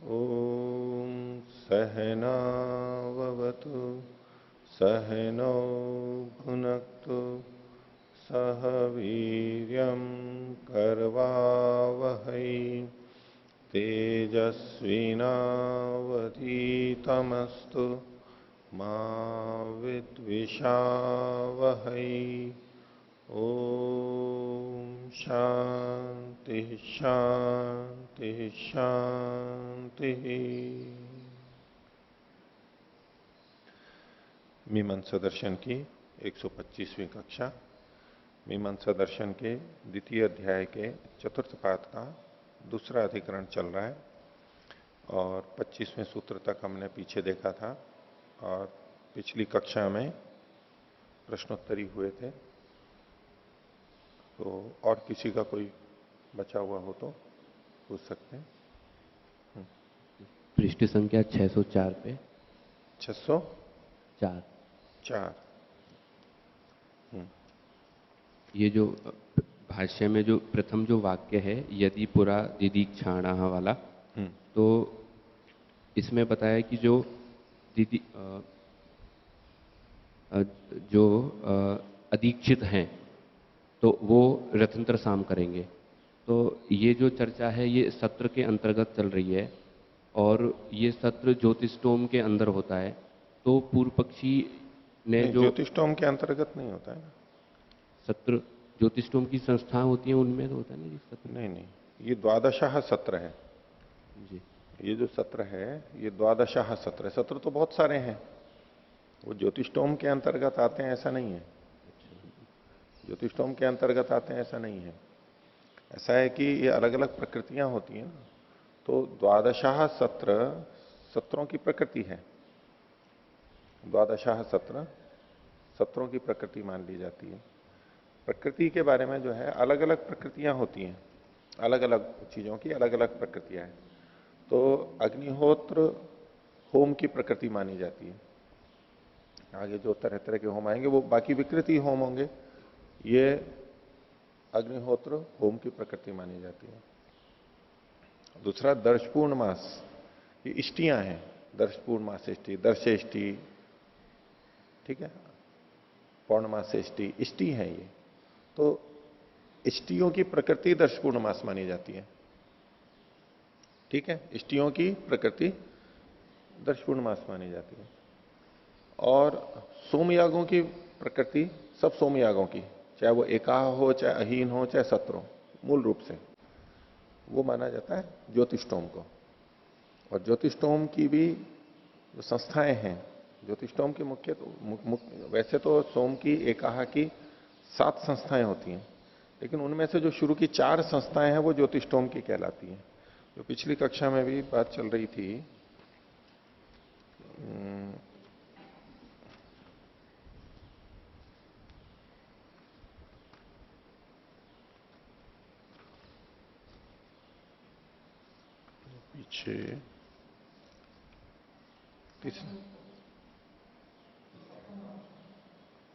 ॐ सहनाववतु सहनौ भुनक्तु सह वीर्यं करवावहै तेजस्विनावधीतमस्तु मा विद्विषावहै। ओम शांति शांति शांति। मीमांसा दर्शन की 125वीं कक्षा। मीमांसा दर्शन के द्वितीय अध्याय के चतुर्थ पाद का दूसरा अधिकरण चल रहा है और 25वें सूत्र तक हमने पीछे देखा था और पिछली कक्षा में प्रश्नोत्तरी हुए थे। तो और किसी का कोई बचा हुआ हो तो पूछ सकते हैं। पृष्ठ संख्या 604 पे 604। ये जो भाष्य में जो प्रथम जो वाक्य है यदि पुरा दिदीक्षाणः वाला, तो इसमें बताया कि जो अदीक्षित हैं तो वो रथंत्र साम करेंगे। तो ये जो चर्चा है ये सत्र के अंतर्गत चल रही है और ये सत्र ज्योतिष्टोम के अंदर होता है। तो पूर्व पक्षी ने जो ज्योतिष्टोम के अंतर्गत नहीं होता है ना, सत्र ज्योतिष्टोम की संस्था होती है उनमें तो होता है ना जी सत्र। नहीं, ये द्वादशाह सत्र है जी। ये जो सत्र है ये द्वादशाह सत्र है। सत्र तो बहुत सारे हैं, वो ज्योतिष्टोम के अंतर्गत आते हैं ऐसा नहीं है। ज्योतिष्टोम के अंतर्गत आते हैं ऐसा नहीं है। ऐसा है कि ये अलग अलग प्रकृतियां होती हैं ना, तो द्वादशाह सत्र सत्रों की प्रकृति है। द्वादशाह सत्र सत्रों की प्रकृति मान ली जाती है। प्रकृति के बारे में जो है अलग अलग प्रकृतियां होती हैं, अलग अलग चीजों की अलग अलग प्रकृतियां हैं। तो अग्निहोत्र होम की प्रकृति मानी जाती है। आगे जो तरह तरह के होम आएंगे वो बाकी विकृति होम होंगे, ये अग्निहोत्र होम की प्रकृति मानी जाती है। दूसरा दर्शपूर्ण मास, ये इष्टियां हैं। दर्शपूर्ण मास इष्टि, दर्शेष्टि, ठीक है, पौर्णमास इष्टि, इष्टि है ये। तो इष्टियों की प्रकृति दर्शपूर्ण मास मानी जाती है। ठीक है, इष्टियों की प्रकृति दर्शपूर्ण मास मानी जाती है। और सोमयागों की प्रकृति, सब सोमयागों की, चाहे वो एकाह हो, चाहे अहीन हो, चाहे सत्र हो, मूल रूप से वो माना जाता है ज्योतिष्टोम को। और ज्योतिष्टोम की भी जो संस्थाएं हैं, ज्योतिष्टोम की वैसे तो सोम की एकाह की 7 संस्थाएं होती हैं, लेकिन उनमें से जो शुरू की 4 संस्थाएं हैं वो ज्योतिष्टोम की कहलाती हैं। जो पिछली कक्षा में भी बात चल रही थी, पीछे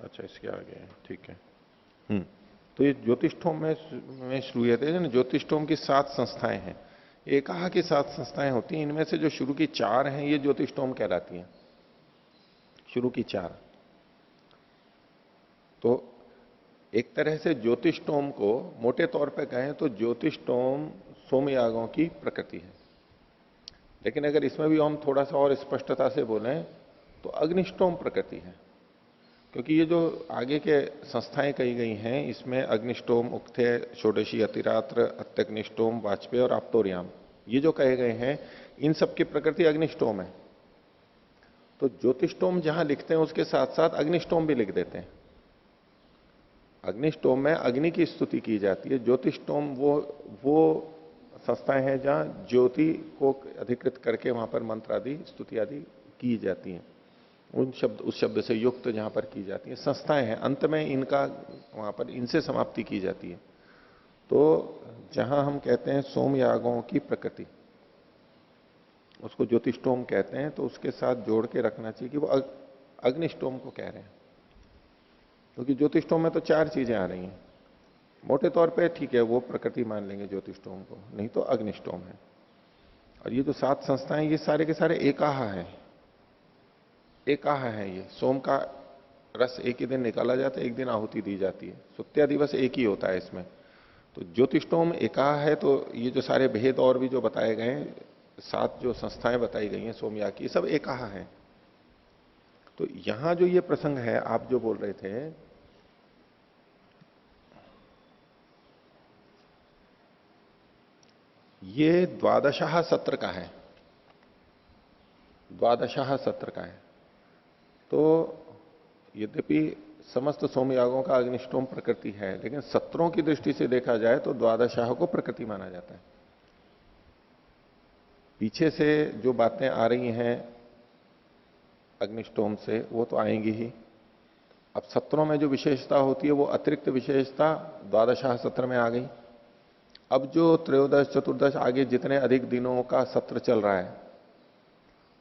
अच्छा इसके आगे है, ठीक है। तो ये ज्योतिष्ठोम में श्रूयते है ना, ज्योतिष्ठोम की 7 संस्थाएं हैं। एकाह की 7 संस्थाएं होती हैं, इनमें से जो शुरू की 4 हैं ये ज्योतिष्ठोम कहलाती हैं। शुरू की 4। तो एक तरह से ज्योतिष्टोम को मोटे तौर पे कहें तो ज्योतिष्टोम सोमयागों की प्रकृति है। लेकिन अगर इसमें भी हम थोड़ा सा और स्पष्टता से बोलें तो अग्निष्टोम प्रकृति है। क्योंकि ये जो आगे के संस्थाएं कही गई हैं, इसमें अग्निष्टोम, उक्थे, षोडशी, अतिरात्र, अत्यग्निष्टोम, वाजपेय और आप्तोर्याम, ये जो कहे गए हैं इन सब की प्रकृति अग्निष्टोम है। तो ज्योतिष्टोम जहां लिखते हैं उसके साथ साथ अग्निष्टोम भी लिख देते हैं। अग्निष्टोम में अग्नि की स्तुति की जाती है। ज्योतिष्टोम वो संस्थाएं हैं जहां ज्योति को अधिकृत करके वहां पर मंत्र आदि स्तुति आदि की जाती हैं। उस शब्द से युक्त जहां पर की जाती है संस्थाएं हैं, अंत में इनका वहां पर इनसे समाप्ति की जाती है। तो जहां हम कहते हैं सोमयागों की प्रकृति, उसको ज्योतिष्टोम कहते हैं। तो उसके साथ जोड़ के रखना चाहिए कि वो अग्निष्टोम को कह रहे हैं। क्योंकि ज्योतिष्टोम में तो 4 चीजें आ रही हैं। मोटे तौर पे ठीक है, वो प्रकृति मान लेंगे ज्योतिष्टोम को, नहीं तो अग्निष्टोम है। और ये जो 7 संस्थाएं, ये सारे के सारे एकाहा है, एकाहा है। ये सोम का रस एक ही दिन निकाला जाता है, एक दिन आहुति दी जाती है, सुत्या दिवस एक ही होता है इसमें। तो ज्योतिष्टोम एकाहा है, तो ये जो सारे भेद और भी जो बताए गए हैं, 7 जो संस्थाएं बताई गई हैं सोमयाग की, सब एकाहा है। तो यहां जो ये प्रसंग है आप जो बोल रहे थे, ये द्वादशाह सत्र का है, द्वादशाह सत्र का है। तो यद्यपि समस्त सोमयागों का अग्निष्टोम प्रकृति है, लेकिन सत्रों की दृष्टि से देखा जाए तो द्वादशाह को प्रकृति माना जाता है। पीछे से जो बातें आ रही हैं अग्निष्टोम से, वो तो आएंगी ही। अब सत्रों में जो विशेषता होती है वो अतिरिक्त विशेषता द्वादशाह सत्र में आ गई। अब जो त्रयोदश चतुर्दश आगे जितने अधिक दिनों का सत्र चल रहा है,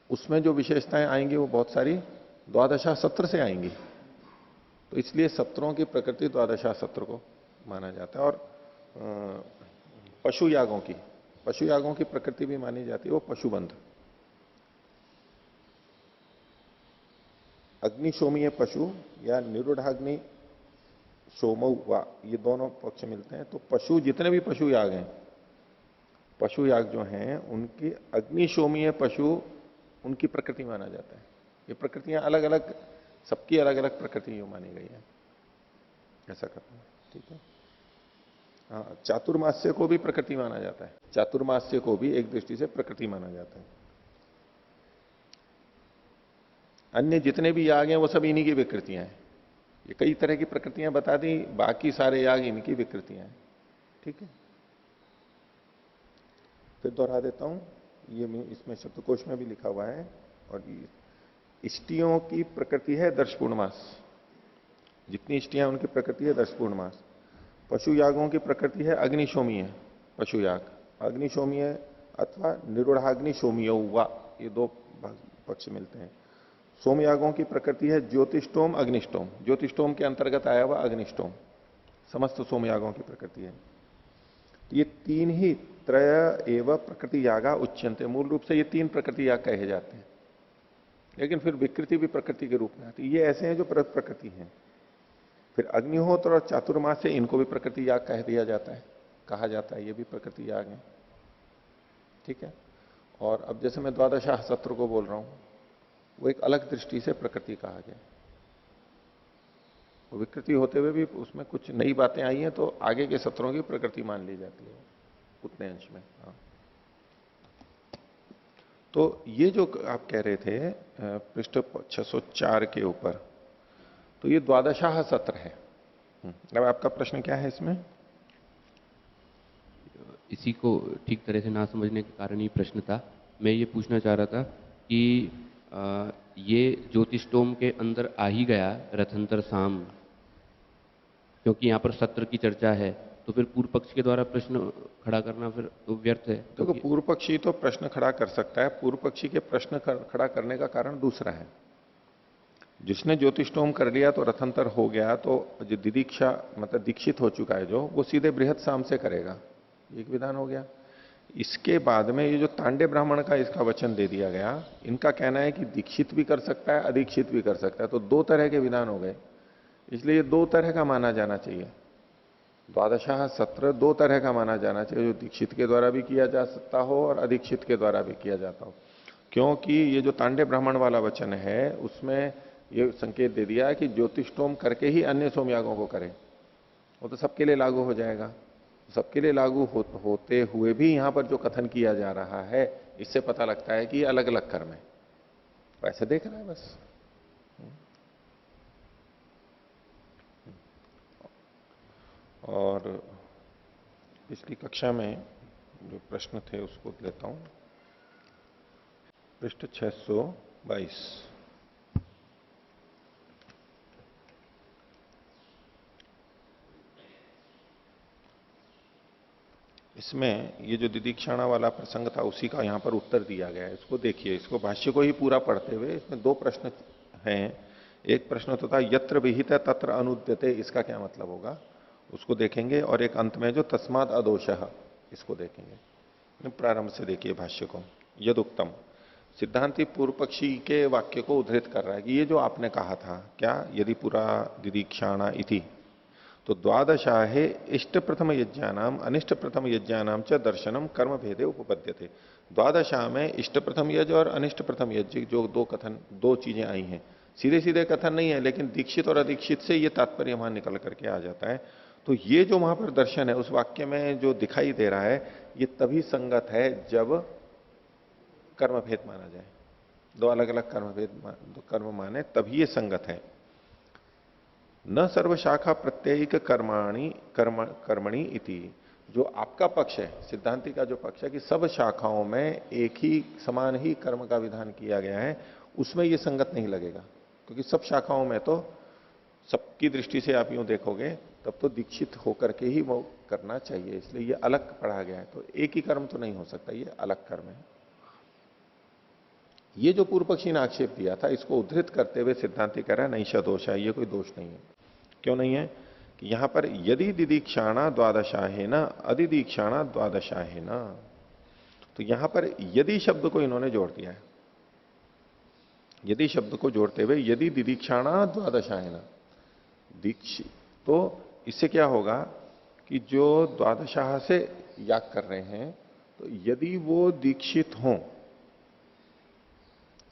उसमें जो विशेषताएं आएंगी वो बहुत सारी द्वादशा सत्र से आएंगी। तो इसलिए सत्रों की प्रकृति द्वादशा सत्र को माना जाता है। और पशु यागों की प्रकृति भी मानी जाती है, वो पशुबंध। अग्निशोमीय पशु या निरूढ़ाग्नि सोमौ वा, ये दोनों पक्ष मिलते हैं। तो पशु, जितने भी पशु याग हैं, पशु याग जो हैं उनकी अग्निशोमीय पशु, उनकी प्रकृति माना जाता है। ये प्रकृतियां अलग अलग, सबकी अलग अलग प्रकृति जो मानी गई है, ऐसा करते हैं। ठीक है। हाँ, चातुर्मास्य को भी प्रकृति माना जाता है, चातुर्मास्य को भी एक दृष्टि से प्रकृति माना जाता है। अन्य जितने भी याग हैं वो सब इन्हीं की विकृतियां हैं। ये कई तरह की प्रकृतियां बता दी, बाकी सारे याग इनकी विकृतियां हैं। ठीक है, फिर दोहरा देता हूं, ये इसमें शब्दकोश में भी लिखा हुआ है। और इष्टियों की प्रकृति है दर्श पूर्णमास, जितनी इष्टियां उनकी प्रकृति है दर्श पूर्णमास। पशु यागों की प्रकृति है अग्निशोमीय पशु याग, अग्निशोमीय अथवा निरूढ़ाग्निशोमीय हुआ, ये दो पक्ष मिलते हैं। सोमयागों की प्रकृति है ज्योतिष्टोम अग्निष्टोम, ज्योतिष्टोम के अंतर्गत आया हुआ अग्निष्टोम, समस्त सोमयागों की प्रकृति है। तो ये तीन ही त्रय एवं प्रकृति यागा उच्यंते, मूल रूप से ये 3 प्रकृति याग कहे जाते हैं, लेकिन फिर विकृति भी प्रकृति के रूप में आती है। ये ऐसे हैं जो प्रकृति हैं। फिर अग्निहोत्र और चातुर्मास से इनको भी प्रकृति याग कह दिया जाता है, कहा जाता है, ये भी प्रकृति याग है। ठीक है। और अब जैसे मैं द्वादशाह सत्र को बोल रहा हूं, वो एक अलग दृष्टि से प्रकृति कहा गया। वो विकृति होते हुए भी उसमें कुछ नई बातें आई हैं, तो आगे के सत्रों की प्रकृति मान ली जाती है उतने अंश में। हाँ। तो ये जो आप कह रहे थे पृष्ठ 604 के ऊपर, तो ये द्वादशाह सत्र है। अब आपका प्रश्न क्या है इसमें? इसी को ठीक तरह से ना समझने के कारण ही प्रश्न था। मैं ये पूछना चाह रहा था कि ये ज्योतिष्टोम के अंदर आ ही गया रथंतर साम, क्योंकि यहाँ पर सत्र की चर्चा है, तो फिर पूर्व पक्ष के द्वारा प्रश्न खड़ा करना फिर तो व्यर्थ है। देखो, पूर्व पक्षी तो प्रश्न खड़ा कर सकता है, पूर्व पक्षी के प्रश्न खड़ा करने का कारण दूसरा है। जिसने ज्योतिष्टोम कर लिया तो रथंतर हो गया, तो जो दिदीक्षा मतलब दीक्षित हो चुका है जो, वो सीधे बृहत साम से करेगा, एक विधान हो गया। इसके बाद में ये जो तांडे ब्राह्मण का इसका वचन दे दिया गया, इनका कहना है कि दीक्षित भी कर सकता है, अदीक्षित भी कर सकता है, तो 2 तरह के विधान हो गए। इसलिए 2 तरह का माना जाना चाहिए। द्वादशाह सत्र 2 तरह का माना जाना चाहिए, जो दीक्षित के द्वारा भी किया जा सकता हो और अदीक्षित के द्वारा भी किया जाता हो। क्योंकि ये जो तांडे ब्राह्मण वाला वचन है, उसमें ये संकेत दे दिया कि ज्योतिष्टोम करके ही अन्य सोमयागों को करें, वो तो सबके लिए लागू हो जाएगा। सबके लिए लागू होते हुए भी यहां पर जो कथन किया जा रहा है, इससे पता लगता है कि ये अलग अलग कर्म है। वैसे देख रहा है बस। और पिछली कक्षा में जो प्रश्न थे उसको लेता हूं, पृष्ठ 622। इसमें ये जो दिदीक्षाणा वाला प्रसंग था, उसी का यहां पर उत्तर दिया गया है। इसको देखिए, इसको भाष्य को ही पूरा पढ़ते हुए इसमें 2 प्रश्न हैं। एक प्रश्न तो था यत्र विहित तत्र अनुद्यते, इसका क्या मतलब होगा, उसको देखेंगे। और एक अंत में जो तस्माद अदोषः, इसको देखेंगे। प्रारंभ से देखिए भाष्य को। यदुक्तम, सिद्धांति पूर्व पक्षी के वाक्य को उद्धृत कर रहा है कि ये जो आपने कहा था, क्या यदि पुरा दिदीक्षाणा इति, तो द्वादशा है इष्ट प्रथम यज्ञानाम अनिष्ट प्रथम यज्ञानाम च दर्शनम कर्म भेदे उपपद्यते। द्वादशा में इष्ट प्रथम यज्ञ और अनिष्ट प्रथम यज्ञ जो दो कथन, दो चीजें आई हैं, सीधे सीधे कथन नहीं है, लेकिन दीक्षित और अदीक्षित से ये तात्पर्य वहां निकल करके आ जाता है। तो ये जो वहां पर दर्शन है उस वाक्य में जो दिखाई दे रहा है, ये तभी संगत है जब कर्म भेद माना जाए। दो अलग अलग कर्म भेद, दो कर्म माने तभी ये संगत है। न सर्वशाखा प्रत्ययिक कर्मणि इति, जो आपका पक्ष है, सिद्धांति का जो पक्ष है कि सब शाखाओं में एक ही समान ही कर्म का विधान किया गया है, उसमें ये संगत नहीं लगेगा। क्योंकि सब शाखाओं में तो सबकी दृष्टि से आप यूं देखोगे तब तो दीक्षित होकर के ही वो करना चाहिए, इसलिए ये अलग पढ़ा गया है। तो एक ही कर्म तो नहीं हो सकता, ये अलग कर्म है। ये जो पूर्व पक्षी ने आक्षेप दिया था, इसको उद्धृत करते हुए सिद्धांति कह रहा है नहीं दोष है, ये कोई दोष नहीं है। क्यों नहीं है? कि यहां पर यदि दिदीक्षाणा द्वादशा है ना अधिदीक्षाणा द्वादशा है ना, तो यहां पर यदि शब्द को इन्होंने जोड़ दिया है। यदि शब्द को जोड़ते हुए यदि दिदीक्षाणा द्वादशा है ना दीक्षित, तो इससे क्या होगा कि जो द्वादशा से याग कर रहे हैं, तो यदि वो दीक्षित हों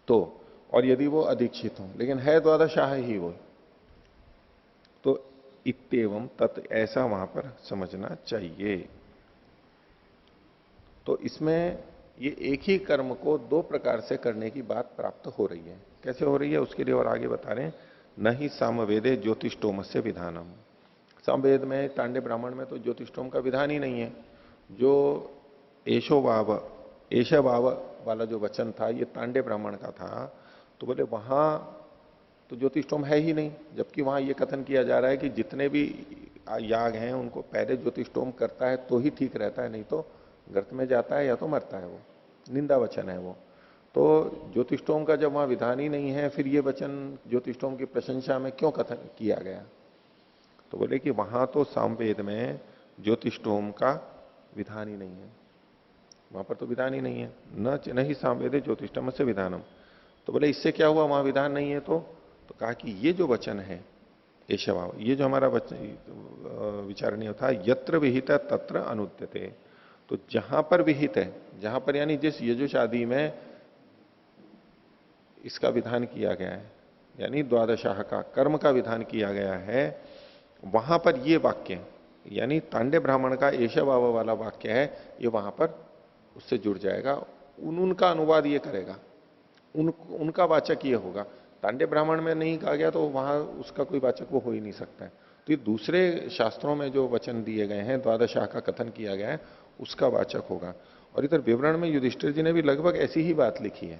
तो, और यदि वो अदीक्षित हों, लेकिन है द्वादशा ही वो, तो इत्येवं तत्, ऐसा वहां पर समझना चाहिए। तो इसमें ये एक ही कर्म को दो प्रकार से करने की बात प्राप्त हो रही है। कैसे हो रही है उसके लिए और आगे बता रहे हैं, न ही सामवेदे ज्योतिषोम से विधानम। सामवेद में, तांडे ब्राह्मण में तो ज्योतिषोम का विधान ही नहीं है। जो एशो वाव वाला जो वचन था ये तांडे ब्राह्मण का था, तो बोले वहां तो ज्योतिषोम है ही नहीं, जबकि वहां ये कथन किया जा रहा है कि जितने भी याग हैं उनको पहले ज्योतिषोम करता है तो ही ठीक रहता है, नहीं तो गर्त में जाता है या तो मरता है। वो निंदा वचन है वो। तो ज्योतिषोम का जब वहां विधान ही नहीं है, फिर ये वचन ज्योतिषोम की प्रशंसा में क्यों कथन किया गया? तो बोले कि वहां तो सामवेद में ज्योतिषोम का विधान ही नहीं है, वहां पर तो विधान ही नहीं है। न ही सामवेदे ज्योतिषम से विधानम। तो बोले इससे क्या हुआ, वहां विधान नहीं है तो कहा कि ये जो वचन है एशवाव, ये जो हमारा विचारणीय था, यत्र विहित तत्र अनुद्यते। तो जहां पर विहित है, जहां पर यानी जिस यजुष आदि में इसका विधान किया गया है, यानी द्वादशाह का कर्म का विधान किया गया है, वहां पर ये वाक्य यानी तांडे ब्राह्मण का एशवाव वाला वाक्य है, ये वहां पर उससे जुड़ जाएगा। उनका अनुवाद ये करेगा, उनका वाचक ये होगा। तांडे ब्राह्मण में नहीं कहा गया तो वहां उसका कोई वाचक वो हो ही नहीं सकता है। तो ये दूसरे शास्त्रों में जो वचन दिए गए हैं, द्वादशाह का कथन किया गया है, उसका वाचक होगा। और इधर विवरण में युधिष्ठिर जी ने भी लगभग ऐसी ही बात लिखी है।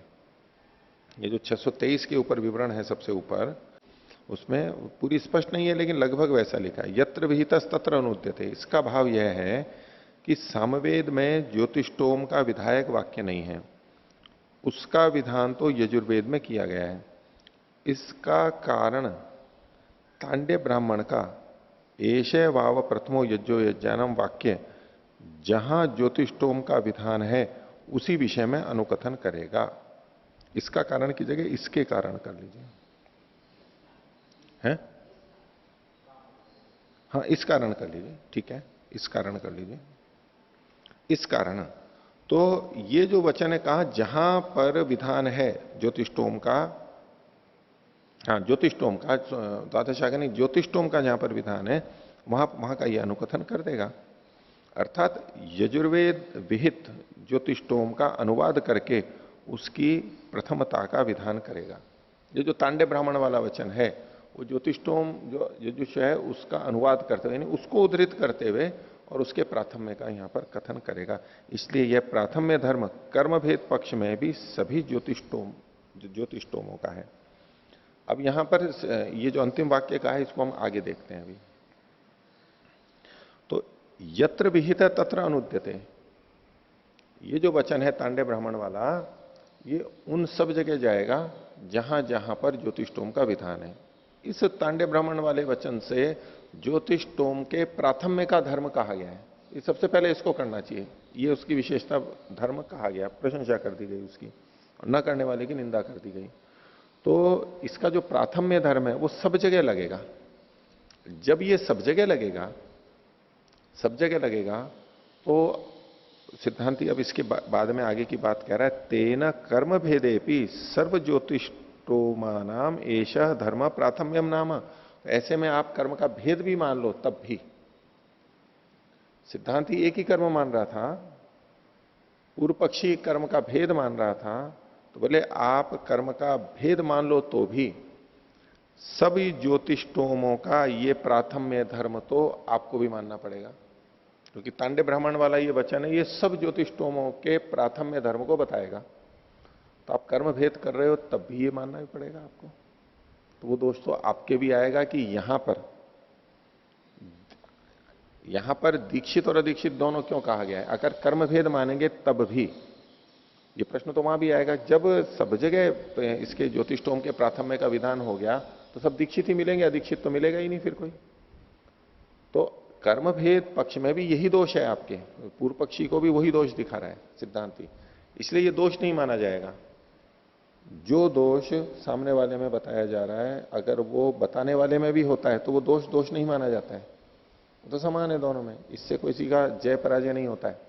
ये जो 623 के ऊपर विवरण है सबसे ऊपर, उसमें पूरी स्पष्ट नहीं है लेकिन लगभग वैसा लिखा है, यत्र विहितस् तत्र अनुद्यते। इसका भाव यह है कि सामवेद में ज्योतिषोम का विधायक वाक्य नहीं है, उसका विधान तो यजुर्वेद में किया गया है। इसका कारण तांडे ब्राह्मण का एशे वाव प्रथमो यज्ञो यज्ञानम वाक्य जहां ज्योतिषोम का विधान है उसी विषय में अनुकथन करेगा। इसका कारण की जगह इसके कारण कर लीजिए, है? हाँ, इस कारण कर लीजिए, ठीक है, इस कारण कर लीजिए। इस कारण तो ये जो वचन है कहा जहां पर विधान है ज्योतिषोम का, हाँ ज्योतिषोम का, द्वादशा का नहीं, ज्योतिषोम का जहां पर विधान है वहां का यह अनुकथन कर देगा। अर्थात यजुर्वेद विहित ज्योतिषोम का अनुवाद करके उसकी प्रथमता का विधान करेगा। ये जो तांडे ब्राह्मण वाला वचन है वो ज्योतिषोम जो यजुष है उसका अनुवाद करते हुए, यानी उसको उद्धृत करते हुए और उसके प्राथम्य का यहां पर कथन करेगा। इसलिए यह प्राथम्य धर्म कर्म भेद पक्ष में भी सभी ज्योतिषोमों का है। अब यहां पर ये जो अंतिम वाक्य का है इसको हम आगे देखते हैं अभी। तो यत्र विहित तत्र अनुद्यते, ये जो वचन है तांडे ब्राह्मण वाला, ये उन सब जगह जाएगा जहां जहां पर ज्योतिषोम का विधान है। इस तांडे ब्राह्मण वाले वचन से ज्योतिषोम के प्राथम्य का धर्म कहा गया है, ये सबसे पहले इसको करना चाहिए। ये उसकी विशेषता धर्म कहा गया, प्रशंसा कर दी गई उसकी, और न करने वाले की निंदा कर दी गई। तो इसका जो प्राथम्य धर्म है वो सब जगह लगेगा। जब ये सब जगह लगेगा, सब जगह लगेगा, तो सिद्धांति अब इसके बाद में आगे की बात कह रहा है, तेन कर्म भेदेपि सर्व ज्योतिष्टोमानाम एषः धर्म प्राथम्यम नाम। ऐसे में आप कर्म का भेद भी मान लो तब भी, सिद्धांति एक ही कर्म मान रहा था, पूर्व पक्षी कर्म का भेद मान रहा था, तो बोले आप कर्म का भेद मान लो तो भी सभी ज्योतिष्टोमों का ये प्राथम्य धर्म तो आपको भी मानना पड़ेगा, क्योंकि तांडे ब्राह्मण वाला ये वचन है, ये सब ज्योतिष्टोमों के प्राथम्य धर्म को बताएगा। तो आप कर्म भेद कर रहे हो तब भी ये मानना भी पड़ेगा आपको। तो वो दोष तो आपके भी आएगा कि यहां पर दीक्षित और अदीक्षित दोनों क्यों कहा गया है। अगर कर्म भेद मानेंगे तब भी, ये प्रश्न तो वहां भी आएगा, जब सब जगह इसके ज्योतिष्टोम के प्राथम्य का विधान हो गया तो सब दीक्षित ही मिलेंगे, अदीक्षित तो मिलेगा ही नहीं फिर कोई। तो कर्म भेद पक्ष में भी यही दोष है आपके, पूर्व पक्षी को भी वही दोष दिखा रहा है सिद्धांति, इसलिए ये दोष नहीं माना जाएगा। जो दोष सामने वाले में बताया जा रहा है अगर वो बताने वाले में भी होता है तो वो दोष नहीं माना जाता है, वो तो समान है दोनों में, इससे किसी का जय पराजय नहीं होता है,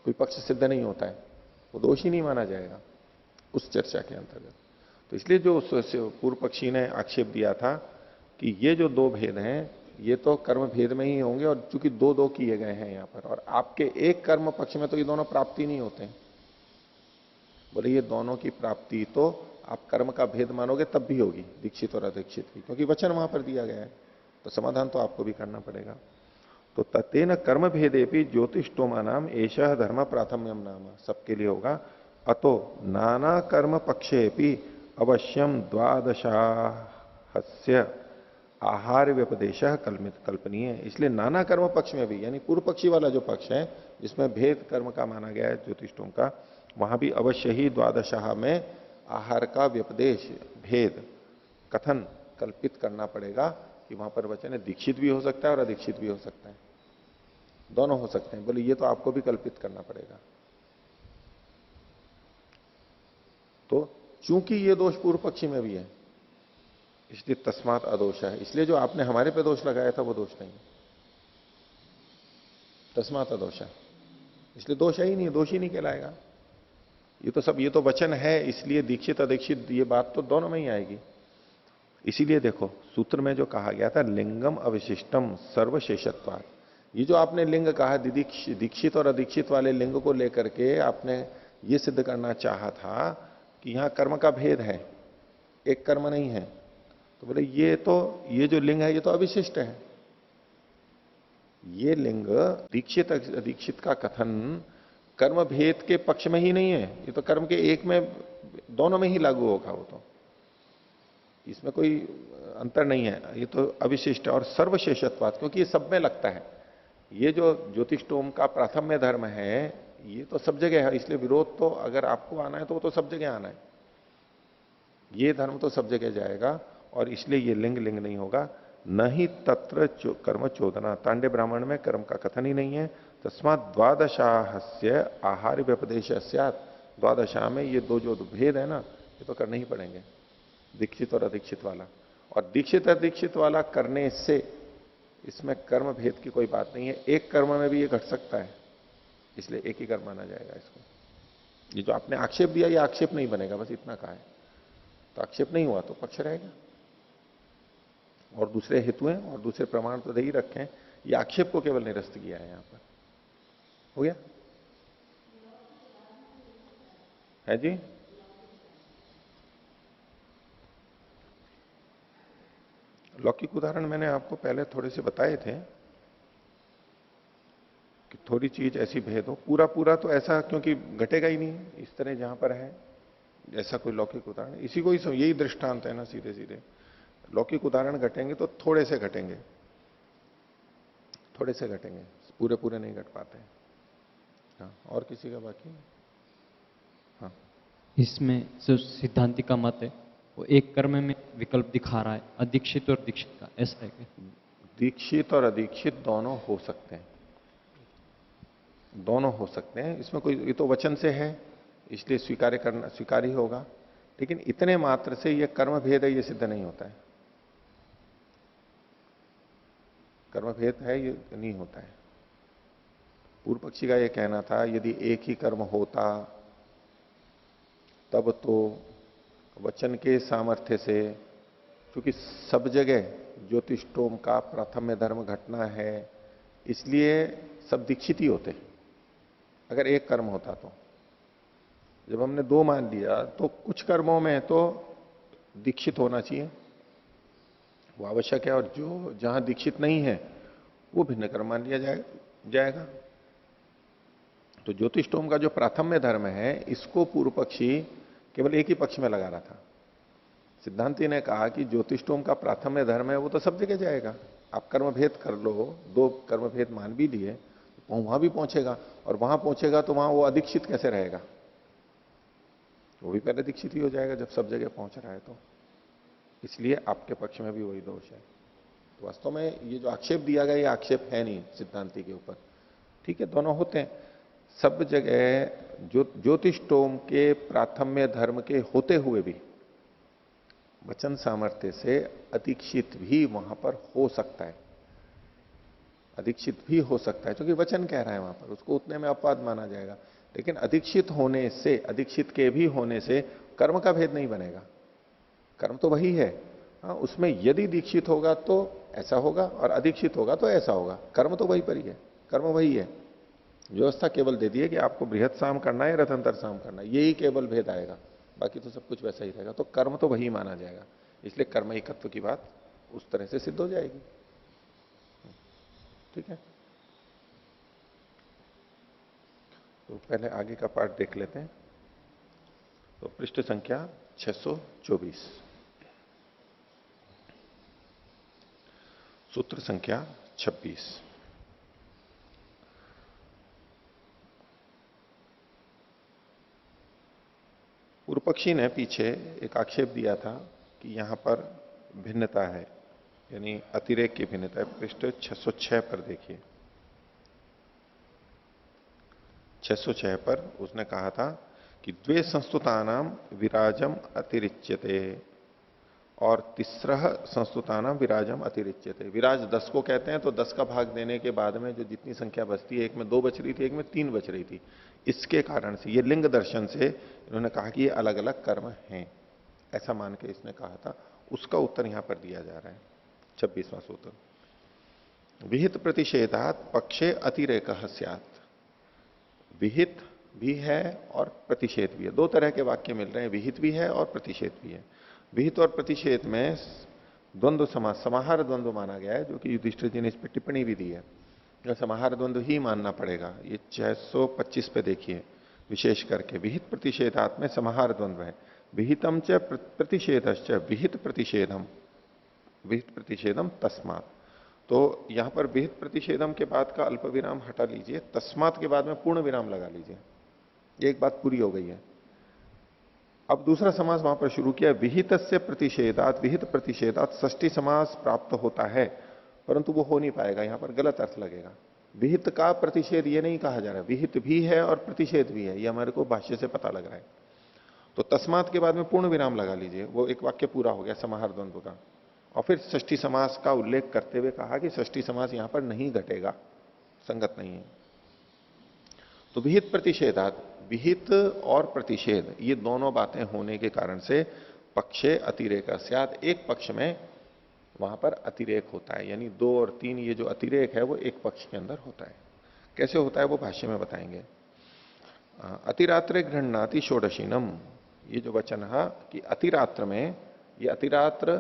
कोई पक्ष सिद्ध नहीं होता है, वो दोष ही नहीं माना जाएगा उस चर्चा के अंतर्गत। तो इसलिए जो पूर्व पक्षी ने आक्षेप दिया था कि ये जो दो भेद हैं ये तो कर्म भेद में ही होंगे, और चूंकि दो दो किए गए हैं यहां पर, और आपके एक कर्म पक्ष में तो ये दोनों प्राप्ति नहीं होते हैं। बोले ये दोनों की प्राप्ति तो आप कर्म का भेद मानोगे तब भी होगी, दीक्षित और अदीक्षित की, क्योंकि वचन वहां पर दिया गया है, तो समाधान तो आपको भी करना पड़ेगा। तो ततेन कर्म भेदे भी ज्योतिष्टोमा नाम एषः धर्म प्राथम्यम नाम, सबके लिए होगा। अतो नाना कर्म पक्षे भी अवश्यम द्वादशाहस्य आहार व्यपदेश कल्पनीय है। इसलिए नाना कर्म पक्ष में भी, यानी पूर्व पक्षी वाला जो पक्ष है जिसमें भेद कर्म का माना गया है ज्योतिष्टों का, वहां भी अवश्य ही द्वादशाह में आहार का व्यपदेश, भेद कथन कल्पित करना पड़ेगा कि वहां पर वचन है दीक्षित भी हो सकता है और अदीक्षित भी हो सकता है, दोनों हो सकते हैं। बोले ये तो आपको भी कल्पित करना पड़ेगा। तो चूंकि ये दोष पूर्व पक्षी में भी है इसलिए तस्मात अदोष है, इसलिए जो आपने हमारे पे दोष लगाया था वो दोष नहीं है, तस्मात अदोष है, इसलिए दोष है ही नहीं, दोष ही नहीं कहलाएगा। ये तो सब, ये तो वचन है, इसलिए दीक्षित अदीक्षित ये बात तो दोनों में ही आएगी। इसीलिए देखो सूत्र में जो कहा गया था लिंगम अविशिष्टम सर्वशेषत्वात्, ये जो आपने लिंग कहा दीक्षित और अदीक्षित वाले लिंग को लेकर के आपने ये सिद्ध करना चाहा था कि यहां कर्म का भेद है, एक कर्म नहीं है, तो बोले ये जो लिंग है ये तो अविशिष्ट है। ये लिंग दीक्षित अदीक्षित का कथन कर्म भेद के पक्ष में ही नहीं है, ये तो कर्म के एक में, दोनों में ही लागू होगा, वो तो इसमें कोई अंतर नहीं है, ये तो अविशिष्ट और सर्वशेषत्वात्, क्योंकि ये सब में लगता है। ये जो ज्योतिष्टोम का प्राथम्य धर्म है ये तो सब जगह है, इसलिए विरोध तो अगर आपको आना है तो वो तो सब जगह आना है, ये धर्म तो सब जगह जाएगा, और इसलिए ये लिंग नहीं होगा। न ही तत्र कर्म चोदना, तांडे ब्राह्मण में कर्म का कथन ही नहीं है। तस्मात द्वादशाहस्य आहार व्यपदेश, द्वादशा में ये दो जो भेद है ना ये तो करने ही पड़ेंगे, दीक्षित और अदीक्षित वाला। और दीक्षित अदीक्षित वाला करने से इसमें कर्म भेद की कोई बात नहीं है, एक कर्म में भी ये घट सकता है, इसलिए एक ही कर्म माना जाएगा इसको। ये जो आपने आक्षेप दिया ये आक्षेप नहीं बनेगा, बस इतना कहा है, तो आक्षेप नहीं हुआ तो पक्ष रहेगा। और दूसरे हेतु हैं और दूसरे प्रमाण तो दे ही रखे हैं, ये आक्षेप को केवल निरस्त किया है यहां पर। हो गया है जी। लौकिक उदाहरण मैंने आपको पहले थोड़े से बताए थे कि थोड़ी चीज ऐसी भेद हो, पूरा पूरा तो ऐसा क्योंकि घटेगा ही नहीं इस तरह जहां पर है, ऐसा कोई लौकिक उदाहरण इसी को ही यही दृष्टांत है ना, सीधे सीधे लौकिक उदाहरण घटेंगे तो थोड़े से घटेंगे, थोड़े से घटेंगे, पूरे पूरे नहीं घट पाते। हाँ, और किसी का बाकी? हाँ, इसमें जो सिद्धांति का मत है वो एक कर्म में विकल्प दिखा रहा है, अदीक्षित और दीक्षित का, ऐसा है क्या? दीक्षित और अदीक्षित दोनों हो सकते हैं, दोनों हो सकते हैं, इसमें कोई, ये तो वचन से है इसलिए स्वीकार करना स्वीकार ही होगा, लेकिन इतने मात्र से यह कर्म भेद है ये सिद्ध नहीं होता है। कर्म भेद है ये नहीं होता है। पूर्व पक्षी का यह कहना था यदि एक ही कर्म होता तब तो वचन के सामर्थ्य से, क्योंकि सब जगह ज्योतिष्टोम का प्राथम्य धर्म घटना है इसलिए सब दीक्षित ही होते। अगर एक कर्म होता तो, जब हमने दो मान लिया तो कुछ कर्मों में तो दीक्षित होना चाहिए, वो आवश्यक है, और जो जहां दीक्षित नहीं है वो भिन्न कर्म मान लिया जाएगा। तो ज्योतिष्टोम का जो प्राथम्य धर्म है इसको पूर्व पक्षी केवल एक ही पक्ष में लगा रहा था। सिद्धांति ने कहा कि ज्योतिष्टोम का प्राथम्य धर्म है वो तो सब जगह जाएगा, आप कर्म भेद कर लो, दो कर्म भेद मान भी लिए, तो वहां भी पहुंचेगा, और वहां पहुंचेगा तो वहां वो अदीक्षित कैसे रहेगा, वो भी पहले दीक्षित ही हो जाएगा जब सब जगह पहुंच रहा है तो। इसलिए आपके पक्ष में भी वही दोष है। तो वास्तव में ये जो आक्षेप दिया गया ये आक्षेप है नहीं सिद्धांति के ऊपर, ठीक है, दोनों होते हैं। सब जगह ज्योतिष्टोम के प्राथम्य धर्म के होते हुए भी वचन सामर्थ्य से अदीक्षित भी वहां पर हो सकता है, अदीक्षित भी हो सकता है, क्योंकि वचन कह रहा है वहां पर, उसको उतने में अपवाद माना जाएगा। लेकिन अदीक्षित होने से, अदीक्षित के भी होने से कर्म का भेद नहीं बनेगा, कर्म तो वही है। हाँ, उसमें यदि दीक्षित होगा तो ऐसा होगा और अदीक्षित होगा तो ऐसा होगा, कर्म तो वही पर ही है, कर्म वही है। व्यवस्था केवल दे दी है कि आपको बृहत साम करना है, रथंतर साम करना है, यही केवल भेद आएगा, बाकी तो सब कुछ वैसा ही रहेगा। तो कर्म तो वही माना जाएगा, इसलिए कर्म एकत्व की बात उस तरह से सिद्ध हो जाएगी। ठीक है, तो पहले आगे का पाठ देख लेते हैं। तो पृष्ठ संख्या 624, सूत्र संख्या 26। पूर्व पक्षी ने पीछे एक आक्षेप दिया था कि यहां पर भिन्नता है, यानी अतिरेक की भिन्नता है। पृष्ठ 606 पर देखिए, 606 पर उसने कहा था कि द्वे संस्तुतानाम विराजम अतिरिच्यते, और तीसरा संस्तुतानाम विराजम अतिरिच्यते। विराज 10 को कहते हैं, तो 10 का भाग देने के बाद में जो जितनी संख्या बचती है, एक में 2 बच रही थी, एक में 3 बच रही थी, इसके कारण से ये लिंग दर्शन से इन्होंने कहा कि ये अलग अलग कर्म हैं, ऐसा मान के इसने कहा था। उसका उत्तर यहां पर दिया जा रहा है, 26वां सूत्र। विहित प्रतिषेधात पक्षे अतिरेक स्यात्। विहित भी है और प्रतिषेध भी है, दो तरह के वाक्य मिल रहे हैं, विहित भी है और प्रतिषेध भी है। विहित और प्रतिषेध में द्वंद्व समाहार द्वंद्व माना गया है, जो कि युधिष्ठिर जी ने इस पर टिप्पणी भी दी है, समाहार द्वंद्व ही मानना पड़ेगा। ये 625 पे देखिए, विशेष करके विहित प्रतिषेधात में समाहार द्वंद्व है। विहितम च प्रतिषेधश्च विहित प्रतिषेधम, विहित प्रतिषेधम तस्मात्। तो यहां पर विहित प्रतिषेधम के बाद का अल्प विराम हटा लीजिए, तस्मात् के बाद में पूर्ण विराम लगा लीजिए, एक बात पूरी हो गई है। अब दूसरा समास वहां पर शुरू किया, विहित से प्रतिषेधात, विहित प्रतिषेधात षष्ठी समास प्राप्त होता है, परंतु वो हो नहीं पाएगा, यहां पर गलत अर्थ लगेगा। विहित का प्रतिषेध ये नहीं कहा जा रहा, विहित भी है और प्रतिषेध भी है, ये हमारे को भाष्य से पता लग रहा है। तो तस्मात् के बाद में पूर्ण विराम लगा लीजिए, वो एक वाक्य पूरा हो गया समाहार द्वंद्व का। और फिर षष्ठी समास का उल्लेख करते हुए कहा कि षष्ठी समास यहां पर नहीं घटेगा, संगत नहीं है। तो विहित प्रतिषेधात, विहित और प्रतिषेध ये दोनों बातें होने के कारण से पक्षे अतिरेक स्यात्, एक पक्ष में वहां पर अतिरेक होता है, यानी 2 और 3 ये जो अतिरेक है वो एक पक्ष के अंदर होता है। कैसे होता है वो भाष्य में बताएंगे। अतिरात्रे गृह्णाति षोडशीनम, ये जो वचन है कि अतिरात्र में, ये अतिरात्र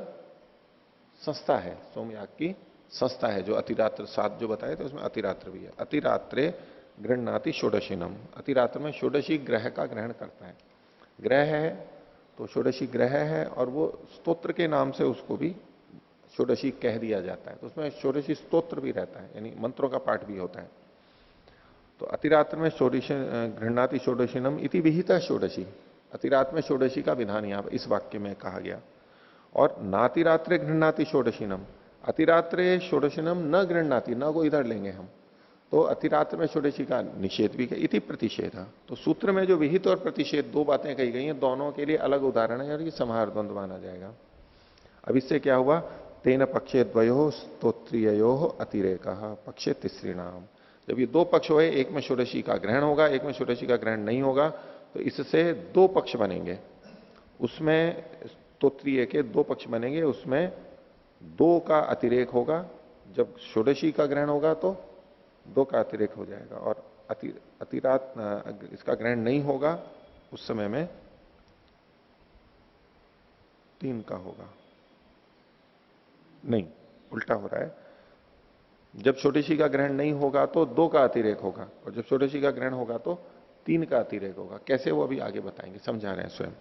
संस्था है, सोमयाग की संस्था है, जो अतिरात्र 7 जो बताए थे उसमें अतिरात्र भी है। अतिरात्रे गृह्णाति षोडशीनम, अतिरात्र में षोडशी ग्रह का ग्रहण करता है। ग्रह है तो षोडशी ग्रह है, और वो स्तोत्र के नाम से उसको भी षोडशी कह दिया जाता है, तो उसमें षोडशी स्तोत्र भी रहता है, यानी मंत्रों का पाठ भी होता है। तो अतिरात्र में गृह्णाति षोडशीनम इति विहिता षोडशी, अतिरात्र में षोडशी का विधान यहां इस वाक्य में कहा गया। और नातिरात्रे गृह्णाति षोडशीनम, अतिरात्रे षोडशीनम न गृह्णाति, न को इधर लेंगे हम, तो अतिरात्र में षोडशी का निषेध भी है, इति प्रतिषेध। तो सूत्र में जो विहित और प्रतिषेध दो बातें कही गई हैं, दोनों के लिए अलग उदाहरण है और ये समाहार द्वंद्व माना जाएगा। अब इससे क्या हुआ, तेन पक्षे द्वयो स्तोत्रियो अतिरेक पक्षे तीसरी नाम। जब ये दो पक्ष हुए, एक में षोडशी का ग्रहण होगा, एक में षोडशी का ग्रहण नहीं होगा, तो इससे दो पक्ष बनेंगे। उसमें स्तोत्रीय के दो पक्ष बनेंगे, उसमें दो का अतिरेक होगा। जब षोडशी का ग्रहण होगा तो दो का अतिरेक हो जाएगा, और अतिरात इसका ग्रहण नहीं होगा उस समय में तीन का होगा। नहीं, उल्टा हो रहा है। जब षोडशी का ग्रहण नहीं होगा तो दो का अतिरेक होगा, और जब षोडशी का ग्रहण होगा तो तीन का अतिरेक होगा। कैसे, वो अभी आगे बताएंगे, समझा रहे हैं स्वयं।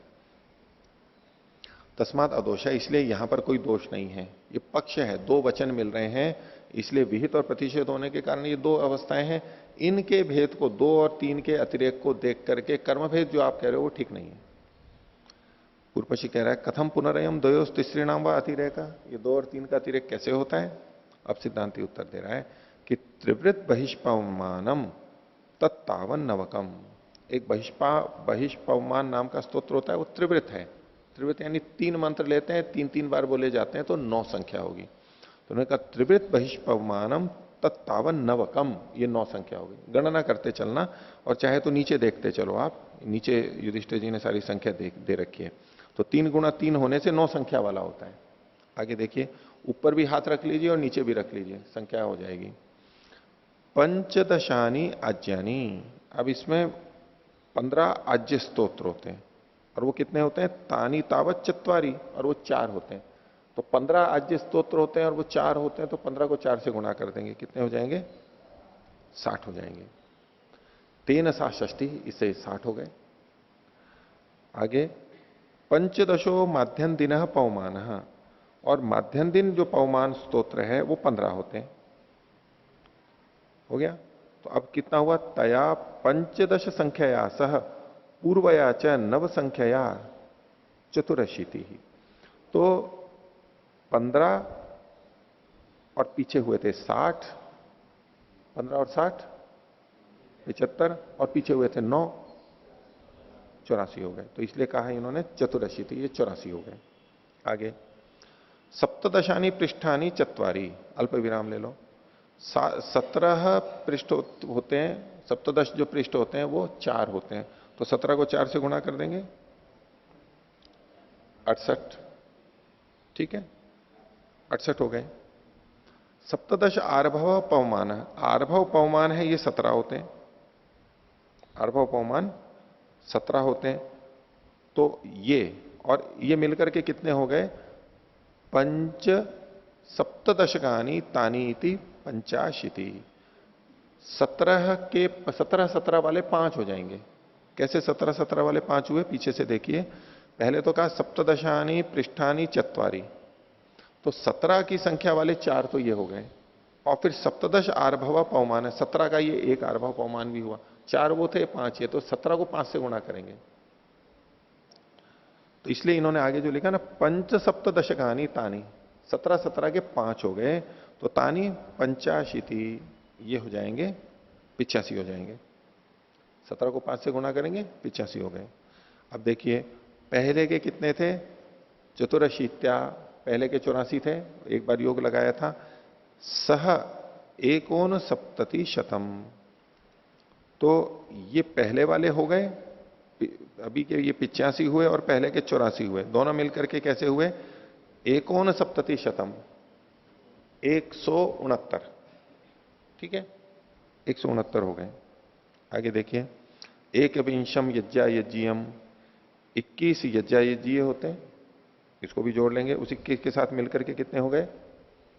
तस्मात अदोष है, इसलिए यहां पर कोई दोष नहीं है। ये पक्ष है, दो वचन मिल रहे हैं, इसलिए विहित और प्रतिषेध होने के कारण ये दो अवस्थाएं हैं। इनके भेद को, दो और तीन के अतिरेक को देख करके कर्म भेद जो आप कह रहे हो वो ठीक नहीं है। पूर्व पक्षी कह रहा है कथम पुनरयम द्वयोस तीसरी नाम व अतिरेक, ये दो और तीन का अतिरेक कैसे होता है। अब सिद्धांति उत्तर दे रहा है कि त्रिवृत बहिष्पवमानम तत्तावन नवकम। एक बहिष्पवमान नाम का स्तोत्र होता है, वो त्रिवृत है। त्रिवृत यानी तीन मंत्र लेते हैं, तीन तीन बार बोले जाते हैं, तो 9 संख्या होगी। तो उन्होंने कहा त्रिवृत बहिष्पवमानम तत्तावन नवकम, ये 9 संख्या होगी। गणना करते चलना, और चाहे तो नीचे देखते चलो आप, नीचे युधिष्ठिर जी ने सारी संख्या दे रखी है। तो 3 गुणा 3 होने से 9 संख्या वाला होता है। आगे देखिए, ऊपर भी हाथ रख लीजिए और नीचे भी रख लीजिए, संख्या हो जाएगी। पंचदशानी आज्ञानी। अब इसमें 15 आज्य स्तोत्र होते हैं, और वो कितने होते हैं, तानी तावत चत्वारी, और वो 4 होते हैं। तो 15 आज्य स्तोत्र होते हैं और वो 4 होते हैं, तो 15 को 4 से गुणा कर देंगे, कितने हो जाएंगे, 60 हो जाएंगे। तेन सा षष्ठी, इससे 60 हो गए। आगे पंचदशो माध्यम दिन पवमान, और माध्यम दिन जो पवमान स्तोत्र है वो 15 होते हैं। हो गया। तो अब कितना हुआ, तया पंचदश संख्या सह पूर्वया च नव संख्या चतुरशीति ही। तो 15 और पीछे हुए थे 60, 15 और 60 75, और पीछे हुए थे 9, 84 हो गए। तो इसलिए कहा है इन्होंने चतुरशीति, ये 84 हो गए। आगे सप्तदशानी पृष्ठानी चत्वारी, अल्प विराम ले लो। 17 पृष्ठ होते हैं, सप्तदश जो पृष्ठ होते हैं वो 4 होते हैं, तो 17 को 4 से गुणा कर देंगे, 68। ठीक है, 68 हो गए। सप्तदश आर्भव पवमान, आर्भव पवमान है ये 17 होते हैं, आर्भव पवमान 17 होते हैं। तो ये और ये मिलकर के कितने हो गए, पंच सप्तदशकानी तानी इति 85। 17 वाले 5 हो जाएंगे। कैसे 17 वाले 5 हुए, पीछे से देखिए। पहले तो कहा सप्तदशानी पृष्ठानी चत्वारी, तो 17 की संख्या वाले 4 तो ये हो गए, और फिर सप्तदश आर्भव पवमान है, 17 का ये एक आर्भव पवमान भी हुआ, 4 वो थे 5 ये, तो 17 को 5 से गुणा करेंगे। तो इसलिए इन्होंने आगे जो लिखा ना, पंच सप्तदशकानी तानी, 17 के 5 हो गए, तो तानी 85, ये हो जाएंगे 85 हो जाएंगे। 17 को 5 से गुणा करेंगे, 85 हो गए। अब देखिए, पहले के कितने थे, चतुरशीत्या, पहले के 84 थे, एक बार योग लगाया था। सह 59 तो ये पहले वाले हो गए, अभी के ये 85 हुए और पहले के 84 हुए, दोनों मिलकर के कैसे हुए, 59 169। ठीक है, 169 हो गए। आगे देखिए, एक विंशम यज्ञा यज्ञियम, 21 यज्ञा यज्ञीय होते हैं, इसको भी जोड़ लेंगे, उस 21 के साथ मिलकर के कितने हो गए,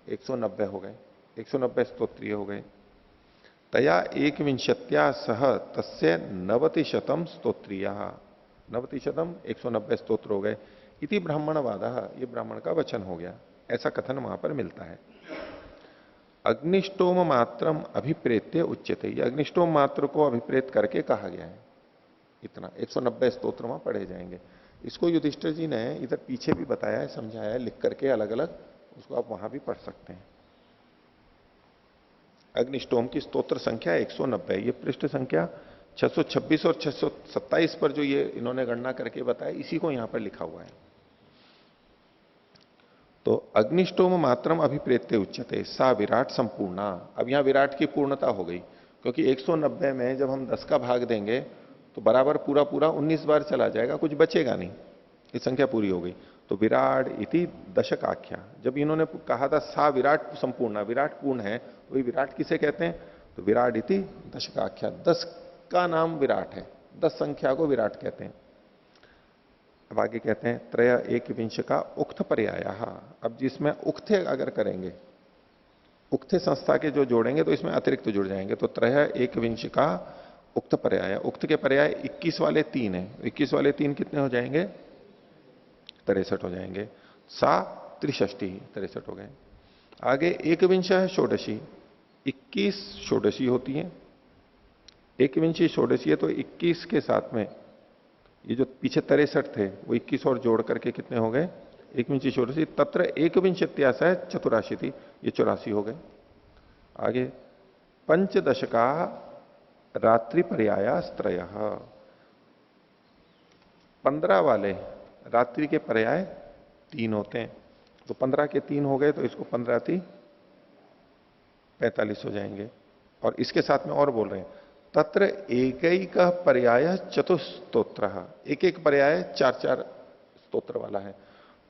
190 हो गए, 190 स्तोत्रीय हो गए। तया 1विंशत्या सह तस्य 90 स्तोत्रीय, 90 190 स्तोत्र हो गए। इति ब्राह्मणवाद, ये ब्राह्मण का वचन हो गया, ऐसा कथन वहां पर मिलता है। अग्निष्टोम मात्रम अभिप्रेत्य उच्यते, ये अग्निष्टोम मात्र को अभिप्रेत करके कहा गया है। इतना 190 स्तोत्र वहां पढ़े जाएंगे। इसको युधिष्ठिर जी ने इधर पीछे भी बताया है, समझाया है लिख करके अलग अलग, उसको आप वहां भी पढ़ सकते हैं। अग्निष्टोम की स्तोत्र संख्या 190। ये पृष्ठ संख्या 626 और 627 पर जो ये इन्होंने गणना करके बताया, इसी को यहां पर लिखा हुआ है। तो अग्निष्टोम मात्रम अभिप्रेत्य उच्यते सा विराट संपूर्णा। अब यहां विराट की पूर्णता हो गई, क्योंकि 190 में जब हम 10 का भाग देंगे तो बराबर पूरा पूरा 19 बार चला जाएगा, कुछ बचेगा नहीं, ये संख्या पूरी हो गई। तो विराट इति दशक आख्या। जब इन्होंने कहा था सा विराट संपूर्ण, विराट पूर्ण है, तो वही विराट किसे कहते हैं? तो विराट इति दशक आख्या, 10 का नाम विराट है, 10 संख्या को विराट कहते हैं। अब आगे कहते हैं त्रय एक विंश का उक्त पर्याय। अब जिसमें उक्थे अगर करेंगे, उक्थे संस्था के जो जोड़ेंगे तो इसमें अतिरिक्त जुड़ जाएंगे। तो त्रय एक विंश का उक्त पर्याय, उक्त के पर्याय 21 वाले 3 है, 21 वाले 3 कितने हो जाएंगे? 63 हो जाएंगे। सा त्रिषष्टि, 63 हो गए। आगे एक विंश है षोडशी, 21 षोडशी होती है। एक विंशी षोडशी है तो 21 के साथ में ये जो पीछे 63 थे वो 21 और जोड़ करके कितने हो गए? एक विंशी षोडशी। तत्र एक विंशत्यास है चतुराशी थी, ये 84 हो गए। आगे पंचदशका रात्रि पर्याया स्त्रय, 15 वाले रात्रि के पर्याय 3 होते हैं। तो 15 के 3 हो गए, तो इसको 15 थी 45 हो जाएंगे। और इसके साथ में और बोल रहे हैं तत्र एक पर्याय चतुस्तोत्र, एक एक पर्याय 4-4 स्तोत्र वाला है।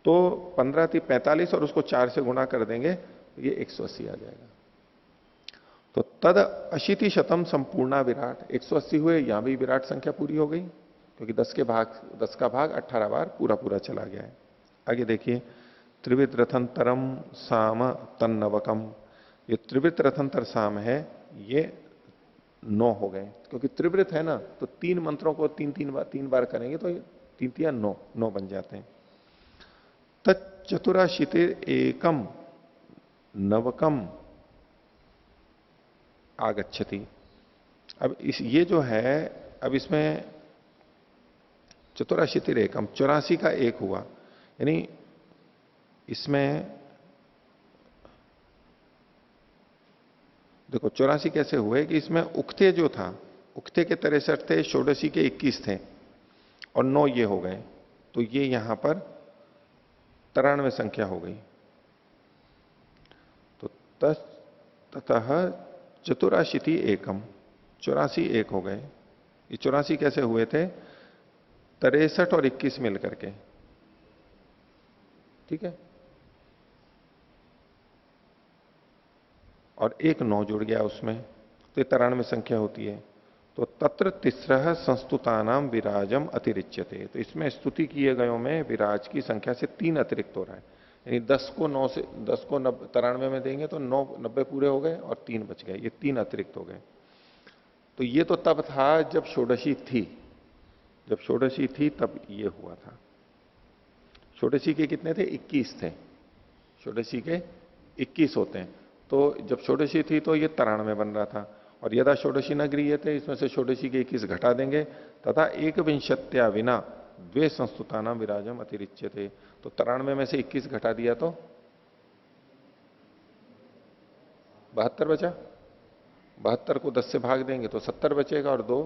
तो 15 थी 45 और उसको 4 से गुणा कर देंगे तो ये 180 आ जाएगा। तो तद अशीति शतम संपूर्णा विराट, 180 हुए, यहां भी विराट संख्या पूरी हो गई, क्योंकि 10 का भाग 18 बार पूरा पूरा चला गया है। आगे देखिए त्रिवित रथंतरम साम तन्नवकम, ये त्रिवृत रथंतर साम है, ये 9 हो गए, क्योंकि त्रिवृत है ना, तो 3 मंत्रों को 3 बार करेंगे तो 3 9 बन जाते हैं। तत्चतुराशीति एकम नवकम आगच्छति। अब ये जो है, अब इसमें चतुराशीति एकम 84 का 1 हुआ, यानी इसमें देखो 84 कैसे हुए कि इसमें उक्ते जो था, उक्ते के 63 थे, षोडशी के 21 थे और 9 ये हो गए, तो ये यहां पर 93 संख्या हो गई। तो ततः चतुराशीति एकम, 84 1 हो गए। ये 84 कैसे हुए थे? 63 और 21 मिल करके, ठीक है, और एक 9 जुड़ गया उसमें, तो ये 93 संख्या होती है। तो तत्र तिस्रह संस्तुतानाम विराजम अतिरिच्यते, तो इसमें स्तुति किए गयों में विराज की संख्या से 3 अतिरिक्त हो रहा है, यानी 10 को 9 से 10 को 93 में देंगे तो 9 90 पूरे हो गए और 3 बच गए, ये 3 अतिरिक्त हो गए। तो ये तो तब था जब षोडशी थी, जब षोडशी थी तब ये हुआ था। षोडशी के कितने थे? 21 थे, षोडशी के 21 होते हैं। तो जब षोडशी थी तो ये 93 बन रहा था, और यदा षोडशी न गृह्य थे, इसमें से षोडशी के 21 घटा देंगे, तथा एक विंशत्या विना द्वे संस्तुतानाम विराजम अतिरिच्य थे। तो 93 में से 21 घटा दिया तो 72 बचा, 72 को 10 से भाग देंगे तो 70 बचेगा और 2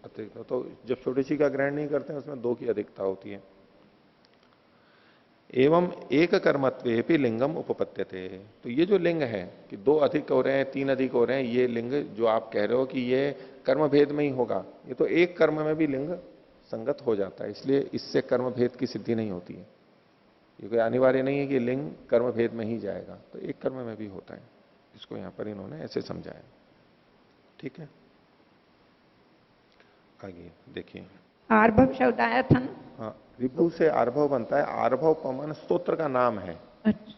अतिरिक्त। तो जब षोडशी का ग्रहण नहीं करते हैं उसमें 2 की अधिकता होती है। एवं एक कर्मत्वे भी लिंगम उपपत्त्यते, तो ये जो लिंग है कि 2 अधिक हो रहे हैं 3 अधिक हो रहे हैं, ये लिंग जो आप कह रहे हो कि ये कर्म भेद में ही होगा, ये तो एक कर्म में भी लिंग संगत हो जाता है, इसलिए इससे कर्म भेद की सिद्धि नहीं होती है। ये कोई अनिवार्य नहीं है कि लिंग कर्म भेद में ही जाएगा, तो एक कर्म में भी होता है। इसको यहां पर इन्होंने ऐसे समझाया, ठीक है। आगे देखिए आर्भव शब्द आया था ना? हाँ, विभु से आर्भव बनता है। आर्भव पवन स्तोत्र का नाम है। अच्छा,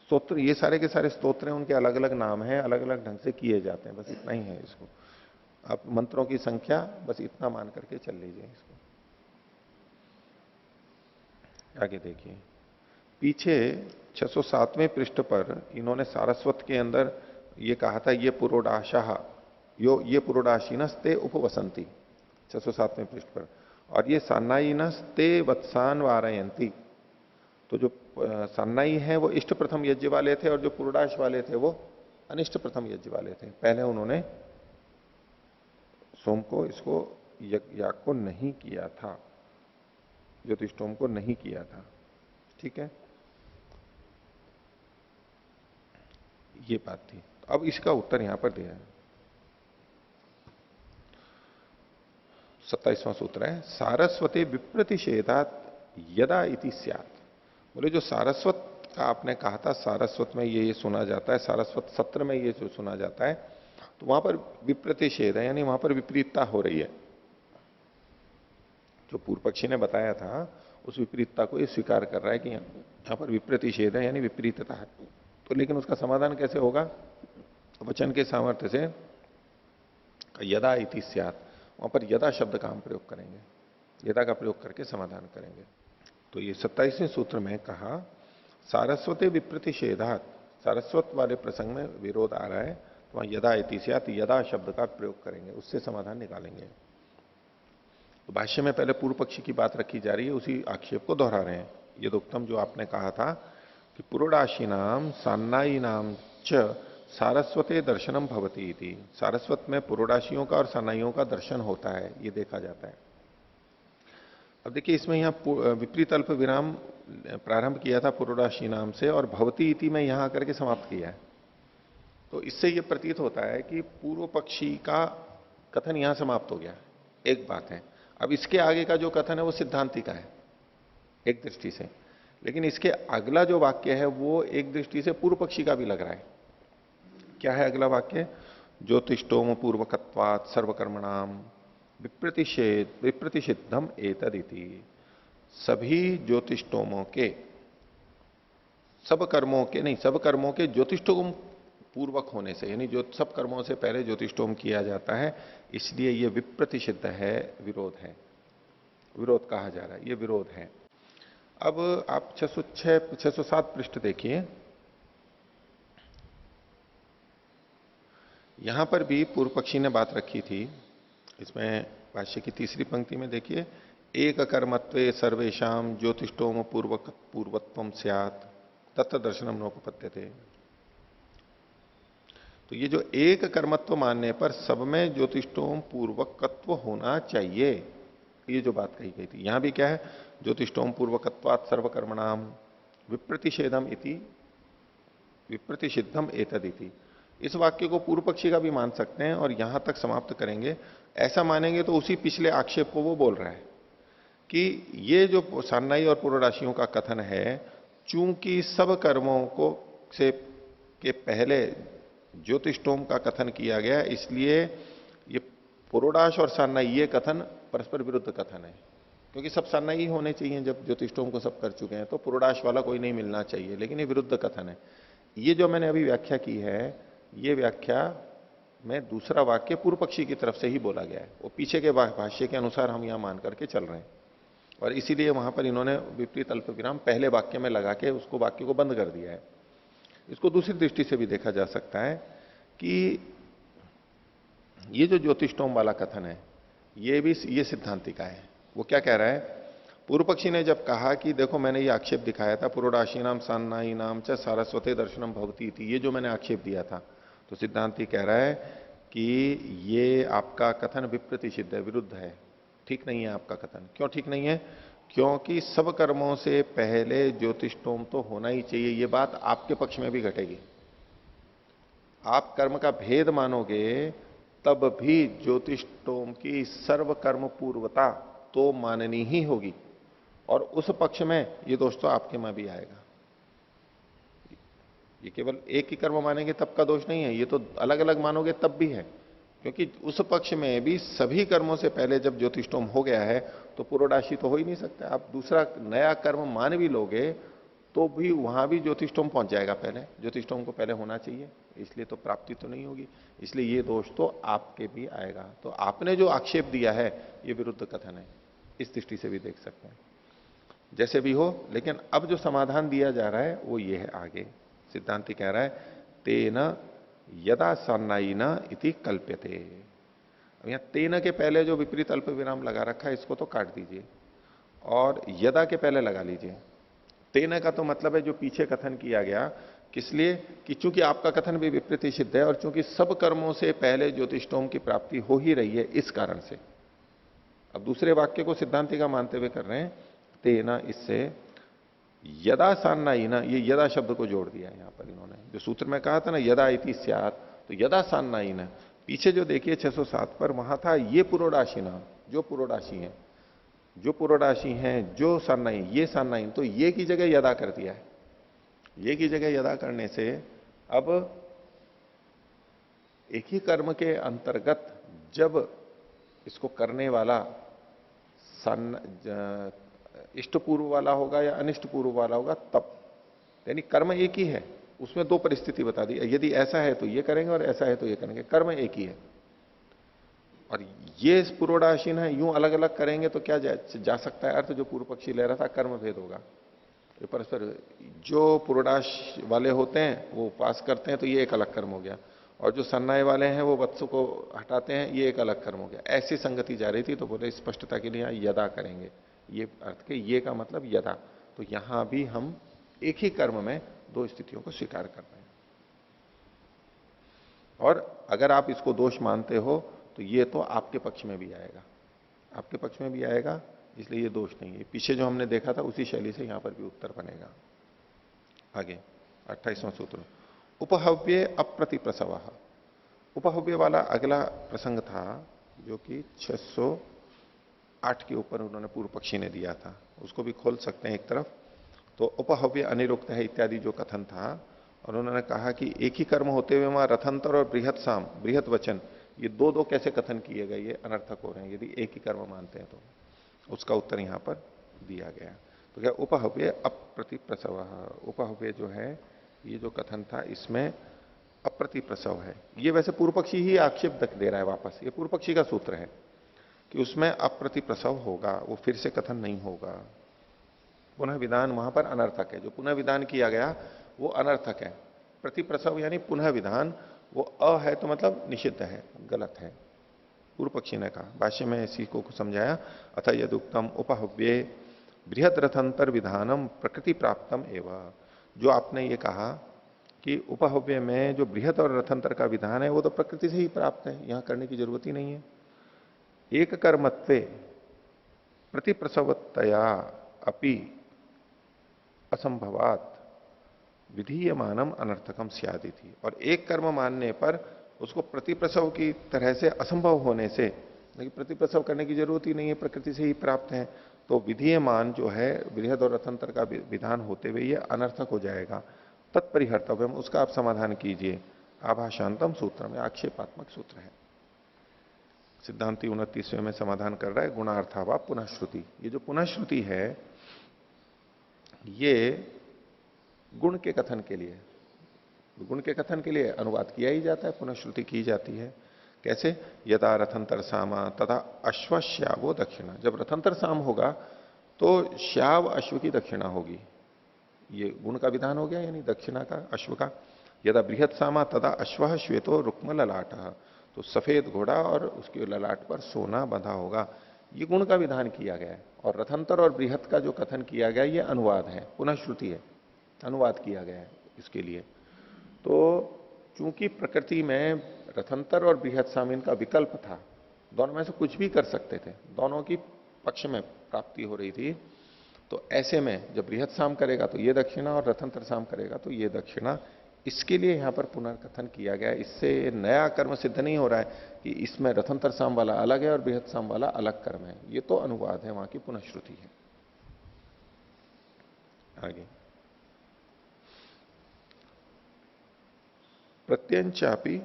स्तोत्र ये सारे के सारे स्तोत्र हैं, उनके अलग अलग नाम हैं, अलग अलग ढंग से किए जाते हैं, बस इतना ही है। इसको आप मंत्रों की संख्या बस इतना मान करके चल लीजिए। इसको आगे देखिए, पीछे 607वें पृष्ठ पर इन्होंने सारस्वत के अंदर ये कहा था, ये पुरोडाशाह ये पुरोडाशीनस्ते उपवसंती, 607वें पृष्ठ पर, और ये सान्नायिनस्ते वत्सान वारयंती। तो जो सान्नाई है वो इष्ट प्रथम यज्ञ वाले थे और जो पुरोडाश वाले थे वो अनिष्ट प्रथम यज्ञ वाले थे। पहले उन्होंने सोम को, इसको याग को नहीं किया था, ज्योतिषोम को नहीं किया था। ठीक है, ये बात थी। अब इसका उत्तर यहां पर दिया है। 27वां सूत्र है, सारस्वते विप्रतिषेधात यदा इति स्यात्। बोले जो सारस्वत का आपने कहा था, सारस्वत में ये सुना जाता है, सारस्वत सत्र में ये जो सुना जाता है, तो वहां पर विप्रतिषेध है, यानी वहां पर विपरीतता हो रही है। जो पूर्व पक्षी ने बताया था उस विपरीतता को ये स्वीकार कर रहा है कि यहां पर विप्रतिषेध है, यानी विपरीतता है। तो लेकिन उसका समाधान कैसे होगा? वचन के सामर्थ्य से यदा इति स्यात्, वहां पर यदा शब्द का हम प्रयोग करेंगे, यदा का प्रयोग करके समाधान करेंगे। तो ये 27वें सूत्र में कहा सारस्वते विप्रतिषेधात, सारस्वत वाले प्रसंग में विरोध आ रहा है, तो वहां यदा इति स्यात्, यदा शब्द का प्रयोग करेंगे, उससे समाधान निकालेंगे। तो भाष्य में पहले पूर्व पक्षी की बात रखी जा रही है, उसी आक्षेप को दोहरा रहे हैं। यदोक्तम, जो आपने कहा था कि पुरोडाशी नाम सान्नाई नाम च सारस्वते दर्शनम भवती इति, सारस्वत में पुरोडाशियों का और सान्नाइयों का दर्शन होता है, ये देखा जाता है। अब देखिए इसमें यहां विपरीत अल्प विराम प्रारंभ किया था पुरोडाशी नाम से, और भवती इति में यहां करके समाप्त किया है। तो इससे यह प्रतीत होता है कि पूर्व पक्षी का कथन यहां समाप्त हो गया। एक बात है। अब इसके आगे का जो कथन है वो सिद्धांति का है एक दृष्टि से, लेकिन इसके अगला जो वाक्य है वो एक दृष्टि से पूर्व पक्षी का भी लग रहा है। क्या है अगला वाक्य? ज्योतिष्टोम पूर्वकत्वात् सर्वकर्मणाम विप्रतिषिद्धम एतदिति। सभी ज्योतिष्टोमों के, सब कर्मों के नहीं, सब कर्मों के ज्योतिष्टोम पूर्वक होने से, यानी जो सब कर्मों से पहले ज्योतिष्टोम किया जाता है, इसलिए यह विप्रतिषिद्ध है, विरोध है, विरोध कहा जा रहा है, यह विरोध है। अब आप 607 पृष्ठ देखिए, यहां पर भी पूर्व पक्षी ने बात रखी थी। इसमें भाष्य की तीसरी पंक्ति में देखिए, एक कर्मत्वे सर्वेशम ज्योतिष्टोम पूर्वत्वम स्यात् तत्र दर्शनम नोपपद्यते। तो ये जो एक कर्मत्व मानने पर सब में ज्योतिष्टोम पूर्वकत्व होना चाहिए, ये जो बात कही गई थी, यहां भी क्या है? ज्योतिष्टोम पूर्वकत्वात् सर्वकर्मणाम विप्रतिषेधम इति विप्रतिषिद्धम एतदिति। इस वाक्य को पूर्व पक्षी का भी मान सकते हैं और यहां तक समाप्त करेंगे। ऐसा मानेंगे तो उसी पिछले आक्षेप को वो बोल रहा है कि ये जो सान्नाई और पुरोडाशियों का कथन है, चूंकि सब कर्मों को से के पहले ज्योतिष्टोम का कथन किया गया, इसलिए ये पुरोडाश और सान्नाई ये कथन परस्पर विरुद्ध कथन है। क्योंकि सब सान्नाई ही होने चाहिए, जब ज्योतिष्टोम को सब कर चुके हैं तो पुरोडाश वाला कोई नहीं मिलना चाहिए, लेकिन ये विरुद्ध कथन है। ये जो मैंने अभी व्याख्या की है, ये व्याख्या में दूसरा वाक्य पूर्व पक्षी की तरफ से ही बोला गया है, वो पीछे के भाष्य के अनुसार हम यहां मान करके चल रहे हैं, और इसीलिए वहां पर इन्होंने विपरीत अल्प विराम पहले वाक्य में लगा के उसको वाक्य को बंद कर दिया है। इसको दूसरी दृष्टि से भी देखा जा सकता है कि ये जो ज्योतिष्टोम वाला कथन है, ये भी ये सिद्धांति का है। वो क्या कह रहा है? पूर्व पक्षी ने जब कहा कि देखो मैंने ये आक्षेप दिखाया था, पुरोडाशी नाम सान्नाई नाम च सारस्वते दर्शनम भवती थी, ये जो मैंने आक्षेप दिया था, तो सिद्धांति कह रहा है कि ये आपका कथन विप्रतिषिद्ध है, विरुद्ध है, ठीक नहीं है आपका कथन। क्यों ठीक नहीं है? क्योंकि सब कर्मों से पहले ज्योतिष्टोम तो होना ही चाहिए, ये बात आपके पक्ष में भी घटेगी। आप कर्म का भेद मानोगे तब भी ज्योतिष्टोम की सर्व कर्म पूर्वता तो माननी ही होगी, और उस पक्ष में ये दोष तो आपके में भी आएगा। ये केवल एक ही कर्म मानेंगे तब का दोष नहीं है, ये तो अलग अलग मानोगे तब भी है, क्योंकि उस पक्ष में भी सभी कर्मों से पहले जब ज्योतिष्टोम हो गया है तो पुरोडाशी तो हो ही नहीं सकता। आप दूसरा नया कर्म मान भी लोगे तो भी वहां भी ज्योतिष्टोम पहुंच जाएगा, पहले ज्योतिष्टोम को पहले होना चाहिए, इसलिए तो प्राप्ति तो नहीं होगी, इसलिए ये दोष तो आपके भी आएगा। तो आपने जो आक्षेप दिया है ये विरुद्ध कथन है, इस दृष्टि से भी देख सकते हैं। जैसे भी हो, लेकिन अब जो समाधान दिया जा रहा है वो ये है। आगे सिद्धांति कह रहा है तेन यदा सान्नायिना इति कल्प्यते। अब यहां तेन के पहले जो विपरीत अल्प विराम लगा रखा है इसको तो काट दीजिए और यदा के पहले लगा लीजिए। तेन का तो मतलब है जो पीछे कथन किया गया किस लिए कि चूंकि आपका कथन भी विपरीत सिद्ध है और चूंकि सब कर्मों से पहले ज्योतिष्टोम की प्राप्ति हो ही रही है, इस कारण से। अब दूसरे वाक्य को सिद्धांति का मानते हुए कर रहे हैं, तेना, इससे यदा सान्नायिना, ये यदा शब्द को जोड़ दिया यहां पर इन्होंने। जो सूत्र में कहा था ना यदा इति स्यात्, तो यदा सान्नायिना, पीछे जो देखिए 607 पर वहां था ये पुरोडाशिना, जो पुरोडाशी है, जो पुरोडाशी हैं, जो सान्नायिन, ये सान्नायिन, तो ये की जगह यदा कर दिया है। ये की जगह यदा करने से अब एक ही कर्म के अंतर्गत जब इसको करने वाला इष्ट पूर्व वाला होगा या अनिष्ट पूर्व वाला होगा, तब यानी कर्म एक ही है, उसमें दो परिस्थिति बता दी, यदि ऐसा है तो ये करेंगे और ऐसा है तो ये करेंगे, कर्म एक ही है। और ये पुरोडाशीन है, यूं अलग अलग करेंगे तो क्या जा सकता है अर्थ, जो पूर्व पक्षी ले रहा था, कर्म भेद होगा। तो परस्पर जो पुरोडाश वाले होते हैं वो उपास करते हैं तो ये एक अलग कर्म हो गया, और जो सन्नाय वाले हैं वो वत्स को हटाते हैं, ये एक अलग कर्म हो गया। ऐसी संगति जा रही थी, तो बोले स्पष्टता के लिए यहां यदा करेंगे, ये अर्थ के ये का मतलब यदा। तो यहां भी हम एक ही कर्म में दो स्थितियों को स्वीकार कर रहे हैं। और अगर आप इसको दोष मानते हो तो ये तो आपके पक्ष में भी आएगा, आपके पक्ष में भी आएगा, इसलिए ये दोष नहीं है। पीछे जो हमने देखा था उसी शैली से यहां पर भी उत्तर बनेगा। आगे 28वां सूत्र, उपहव्य अप्रतिप्रसव। उपहव्य वाला अगला प्रसंग था जो कि 608 के ऊपर उन्होंने पूर्व पक्षी ने दिया था, उसको भी खोल सकते हैं एक तरफ। तो उपहव्य अनिरुक्त है इत्यादि जो कथन था, और उन्होंने कहा कि एक ही कर्म होते हुए वहां रथंतर और बृहत साम, बृहत वचन, ये दो दो कैसे कथन किए गए, ये अनर्थक हो रहे हैं यदि एक ही कर्म मानते हैं तो। उसका उत्तर यहां पर दिया गया। तो क्या उपहव्य अप्रतिप्रसव, उपहव्य जो है ये जो कथन था इसमें अप्रतिप्रसव है। ये वैसे पूर्व पक्षी ही आक्षेप दे रहा है वापस, ये पूर्व पक्षी का सूत्र है कि उसमें अप्रतिप्रसव होगा, वो फिर से कथन नहीं होगा। पुनः विधान वहां पर अनर्थक है, जो पुनः विधान किया गया वो अनर्थक है। प्रतिप्रसव यानी पुनः विधान, वो अ है तो मतलब निषिद्ध है, गलत है, पूर्व पक्षी ने कहा। भाष्य में इसी को समझाया, अथ यदुक्तम उपहव्ये बृहद रथंतर विधानम प्रकृति प्राप्तम एवं। जो आपने ये कहा कि उपहव्य में जो बृहद और रथंतर का विधान है वो तो प्रकृति से ही प्राप्त है, यहां करने की जरूरत ही नहीं है। एक कर्मत्वे प्रतिप्रसवतया अपि असंभवात विधीयमानम अनर्थकम स्यादि थी। और एक कर्म मानने पर उसको प्रतिप्रसव की तरह से असंभव होने से, लेकिन प्रतिप्रसव करने की जरूरत ही नहीं है, प्रकृति से ही प्राप्त है, तो विधीयमान जो है बृहद और रथंतर का विधान होते हुए ये अनर्थक हो जाएगा। तत्परिहर्तव्यम, उसका आप समाधान कीजिए। आभाषांतम सूत्र में आक्षेपात्मक सूत्र है। सिद्धांति 29वें में समाधान कर रहा है, गुणार्थावा पुनः श्रुति। ये जो पुनः श्रुति है ये गुण के कथन के लिए, गुण के कथन के लिए अनुवाद किया ही जाता है, पुनः श्रुति की जाती है। कैसे? यदा रथंतर सामा तथा अश्व श्यावो दक्षिणा। जब रथंतर साम होगा तो श्याव अश्व की दक्षिणा होगी, ये गुण का विधान हो गया, यानी दक्षिणा का, अश्व का। यदा बृहत सामा तदा अश्व श्वेतो रुक्म ललाट, तो सफेद घोड़ा और उसके ललाट पर सोना बंधा होगा, ये गुण का विधान किया गया है। और रथंतर और बृहत का जो कथन किया गया ये अनुवाद है, पुनः श्रुति है, अनुवाद किया गया है इसके लिए। तो चूंकि प्रकृति में रथंतर और बृहत साम का विकल्प था, दोनों में से कुछ भी कर सकते थे, दोनों की पक्ष में प्राप्ति हो रही थी, तो ऐसे में जब बृहत साम करेगा तो ये दक्षिणा और रथंतर साम करेगा तो ये दक्षिणा, इसके लिए यहां पर पुनर्कथन किया गया। इससे नया कर्म सिद्ध नहीं हो रहा है कि इसमें रथंतर साम वाला अलग है और बृहत साम वाला अलग कर्म है, ये तो अनुवाद है, वहां की पुनःश्रुति है। आगे प्रत्यंचापि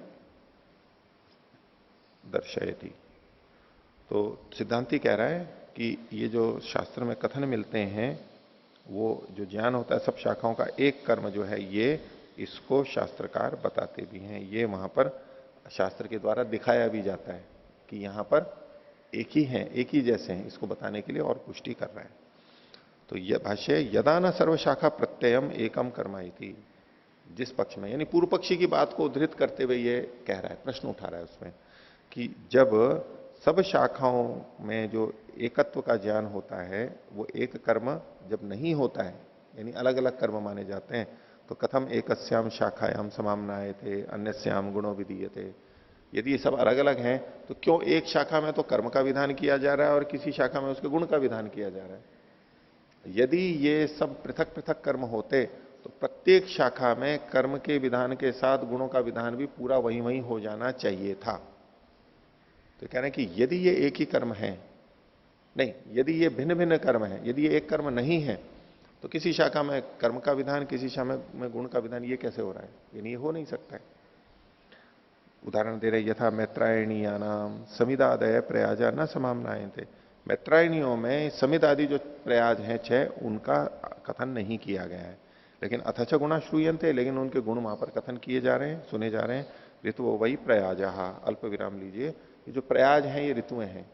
दर्शयति, तो सिद्धांति कह रहा है कि ये जो शास्त्र में कथन मिलते हैं वो जो ज्ञान होता है सब शाखाओं का, एक कर्म जो है ये, इसको शास्त्रकार बताते भी हैं, ये वहां पर शास्त्र के द्वारा दिखाया भी जाता है कि यहां पर एक ही है, एक ही जैसे हैं, इसको बताने के लिए और पुष्टि कर रहा है। तो यह भाष्य, यदा न सर्वशाखा प्रत्ययम एकम कर्माइति, जिस पक्ष में, यानी पूर्व पक्षी की बात को उद्धृत करते हुए ये कह रहा है, प्रश्न उठा रहा है उसमें कि जब सब शाखाओं में जो एकत्व का ज्ञान होता है वो एक कर्म जब नहीं होता है, यानी अलग अलग कर्म माने जाते हैं, तो कथम एकस्याम शाखायाम समामनायते अन्यस्याम गुणो विधीयते। यदि ये सब अलग अलग हैं तो क्यों एक शाखा में तो कर्म का विधान किया जा रहा है और किसी शाखा में उसके गुण का विधान किया जा रहा है। यदि ये सब पृथक पृथक कर्म होते तो प्रत्येक शाखा में कर्म के विधान के साथ गुणों का विधान भी पूरा वही वही हो जाना चाहिए था। तो कह रहे हैं कि यदि ये एक ही कर्म है, नहीं, यदि ये भिन्न भिन्न कर्म है, यदि ये एक कर्म नहीं है, तो किसी शाखा में कर्म का विधान, किसी शाखा में गुण का विधान, ये कैसे हो रहा है? यानी ये हो नहीं सकता है। उदाहरण दे रहे, यथा मैत्रायणीया नाम समिदादय प्रयाजा न समामनाएं थे। मैत्रायणियों में समिद आदि जो प्रयाज हैं 6, उनका कथन नहीं किया गया है, लेकिन अथच गुणा श्रूयंते, लेकिन उनके गुण वहां पर कथन किए जा रहे हैं, सुने जा रहे हैं। ऋतु वही प्रयाज, अल्प विराम लीजिए, ये जो प्रयाज हैं ये ऋतुएं हैं।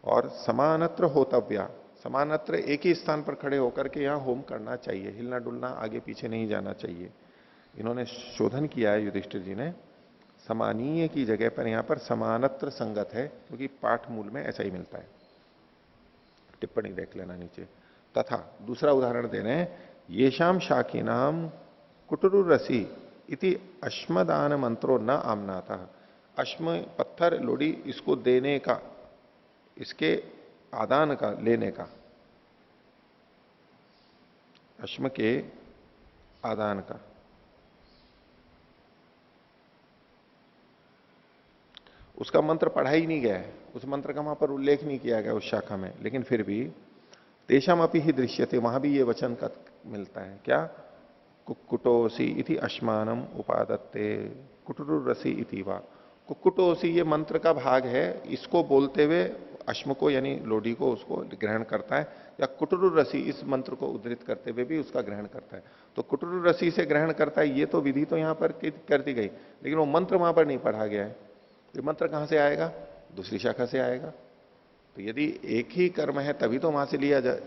और समानत्र होतव्या, समानत्र एक ही स्थान पर खड़े होकर के यहां होम करना चाहिए, हिलना डुलना आगे पीछे नहीं जाना चाहिए। इन्होंने शोधन किया है युधिष्ठिर जी ने, समानीय की जगह पर यहां पर समानत्र संगत है, क्योंकि पाठ मूल में ऐसा ही मिलता है। टिप्पणी देख लेना नीचे। तथा दूसरा उदाहरण दे रहे हैं, येषाम शाखी नाम कुटुरुरसी इति अश्मदान मंत्रो न आमनाता। अश्म पत्थर लोडी, इसको देने का, इसके आदान का, लेने का, अश्म के आदान का, उसका मंत्र पढ़ा ही नहीं गया है, उस मंत्र का वहां पर उल्लेख नहीं किया गया उस शाखा में, लेकिन फिर भी तेषाम अपि ही दृश्यते, वहां भी ये वचन का मिलता है। क्या? कुक्कुटोसी इति अश्मानम उपादत्ते कुटुरुरसी इति वा। कुक्कुटोसी ये मंत्र का भाग है, इसको बोलते हुए अश्म को यानी लोडी को उसको ग्रहण करता है, या कुटुरुरसी इस मंत्र को उद्धृत करते हुए भी उसका ग्रहण करता है। तो कुटुरुरसी से ग्रहण करता है, ये तो विधि तो यहां पर कर दी गई, लेकिन वो मंत्र वहां पर नहीं पढ़ा गया है। ये मंत्र कहां से आएगा? दूसरी शाखा से आएगा। तो यदि एक ही कर्म है तभी तो वहां से लिया जा,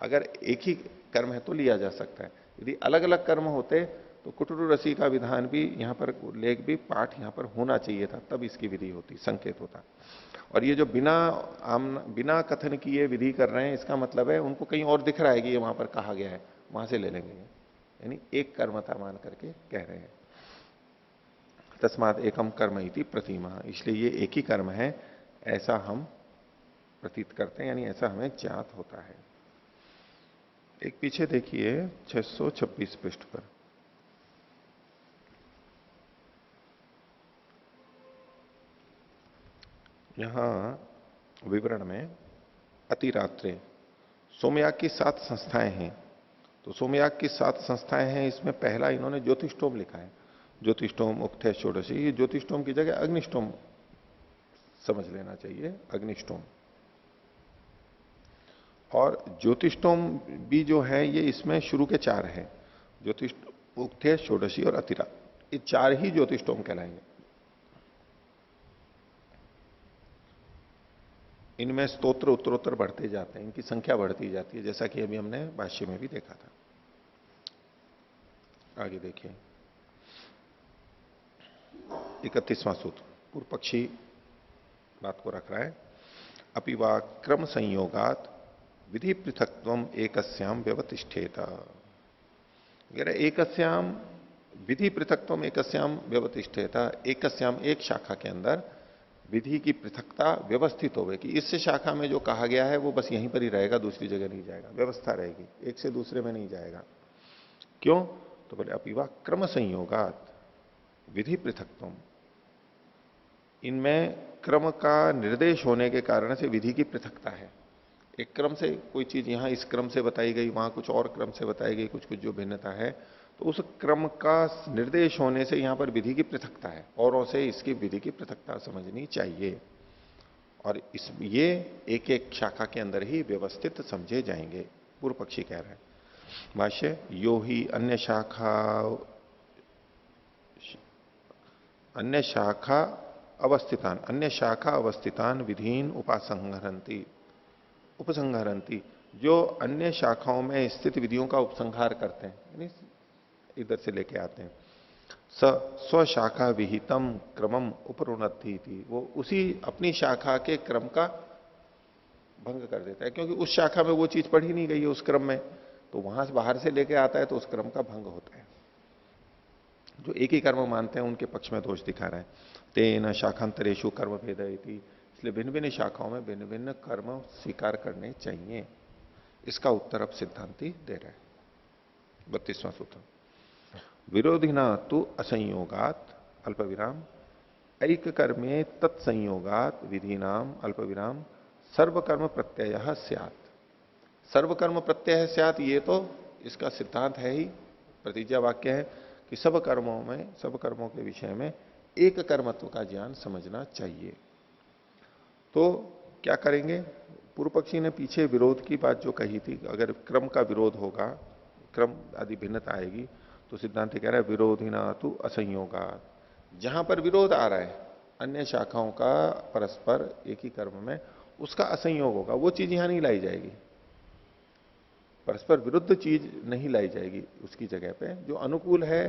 अगर एक ही कर्म है तो लिया जा सकता है। यदि अलग अलग कर्म होते तो कुटुरु रसी का विधान भी यहां पर, उल्लेख भी, पाठ यहां पर होना चाहिए था, तब इसकी विधि होती, संकेत होता। और ये जो बिना कथन किए विधि कर रहे हैं, इसका मतलब है उनको कहीं और दिख रहा है कि ये वहां पर कहा गया है, वहां से ले लेंगे, यानी एक कर्म था मान करके कह रहे हैं। तस्मात एकम कर्म इति प्रतिमा, इसलिए ये एक ही कर्म है ऐसा हम प्रतीत करते हैं, यानी ऐसा हमें ज्ञात होता है। एक पीछे देखिए 626 पृष्ठ पर, यहां विवरण में अतिरात्रे सोमयाग की 7 संस्थाएं हैं। तो सोमयाग की 7 संस्थाएं हैं, इसमें पहला इन्होंने ज्योतिष्टोम लिखा है। ज्योतिष्टोम उक्थे षोडशी, ये ज्योतिष्टोम की जगह अग्निष्टोम समझ लेना चाहिए, अग्निष्टोम। और ज्योतिष्टोम भी जो है ये इसमें शुरू के 4 है, ज्योतिष उक्थे षोडशी और अतिरा, ये 4 ही ज्योतिष्टोम कहलाएंगे। इनमें स्तोत्र उत्तरोत्तर बढ़ते जाते हैं, इनकी संख्या बढ़ती जाती है, जैसा कि अभी हमने भाष्य में भी देखा था। आगे देखिए 31वां सूत्र, पूर्व पक्षी बात को रख रहा है। अपि वा क्रम संयोगात विधि पृथक्त्वम एकस्याम व्यवतिष्ठेत। एकस्याम विधि पृथक्त्वम एकस्याम व्यवतिष्ठेत, एकस्याम एक शाखा के अंदर विधि की पृथकता व्यवस्थित होवे कि इस शाखा में जो कहा गया है वो बस यहीं पर ही रहेगा, दूसरी जगह नहीं जाएगा, व्यवस्था रहेगी, एक से दूसरे में नहीं जाएगा। क्यों? तो बोले अपिवा क्रम संयोगात विधि पृथक्त्वम, इनमें क्रम का निर्देश होने के कारण से विधि की पृथकता है। एक क्रम से कोई चीज यहां इस क्रम से बताई गई, वहां कुछ और क्रम से बताई गई, कुछ कुछ जो भिन्नता है, तो उस क्रम का निर्देश होने से यहां पर विधि की पृथकता है, औरों से इसकी विधि की पृथकता समझनी चाहिए। और इस ये एक एक शाखा के अंदर ही व्यवस्थित समझे जाएंगे, पूर्व पक्षी कह रहे हैं। भाष्य, यो ही अन्य शाखा अवस्थितान विधीन उपसंहरंती, जो अन्य शाखाओं में स्थित विधियों का उपसंहार करते हैं, यानी इधर से लेके आते हैं। स्वशाखा विहितम क्रमम उपरुणति थी, वो उसी अपनी शाखा के क्रम का भंग कर देता है, क्योंकि उस शाखा में वो चीज पढ़ी नहीं गई है उस क्रम में, तो वहां से बाहर से लेके आता है तो उस क्रम का भंग होता है। जो एक ही कर्म मानते हैं उनके पक्ष में दोष दिखा रहा है। तेन शाखांतरेशु कर्म भेद इति, इसलिए भिन्न भिन्न शाखाओं में भिन्न भिन्न कर्म स्वीकार करने चाहिए। इसका उत्तर अब सिद्धांति दे रहा है। 32वां सूत्र, विरोधिना तु असंयोगात अल्प विराम ऐक कर्मे तत्संयोगात विधिनाम अल्प विराम सर्वकर्म प्रत्यय स्यात्। सर्वकर्म प्रत्यय स्यात्, ये तो इसका सिद्धांत है ही, प्रतिज्ञा वाक्य है कि सब कर्मों के विषय में एक कर्मत्व का ज्ञान समझना चाहिए। तो क्या करेंगे? पूर्व पक्षी ने पीछे विरोध की बात जो कही थी, अगर क्रम का विरोध होगा, क्रम आदि भिन्नता आएगी, तो सिद्धांत कह रहा है विरोधिना तु असंयोगात। जहां पर विरोध आ रहा है अन्य शाखाओं का परस्पर एक ही कर्म में, उसका असंयोग होगा, वो चीज यहां नहीं लाई जाएगी। परस्पर विरुद्ध चीज नहीं लाई जाएगी, उसकी जगह पे जो अनुकूल है,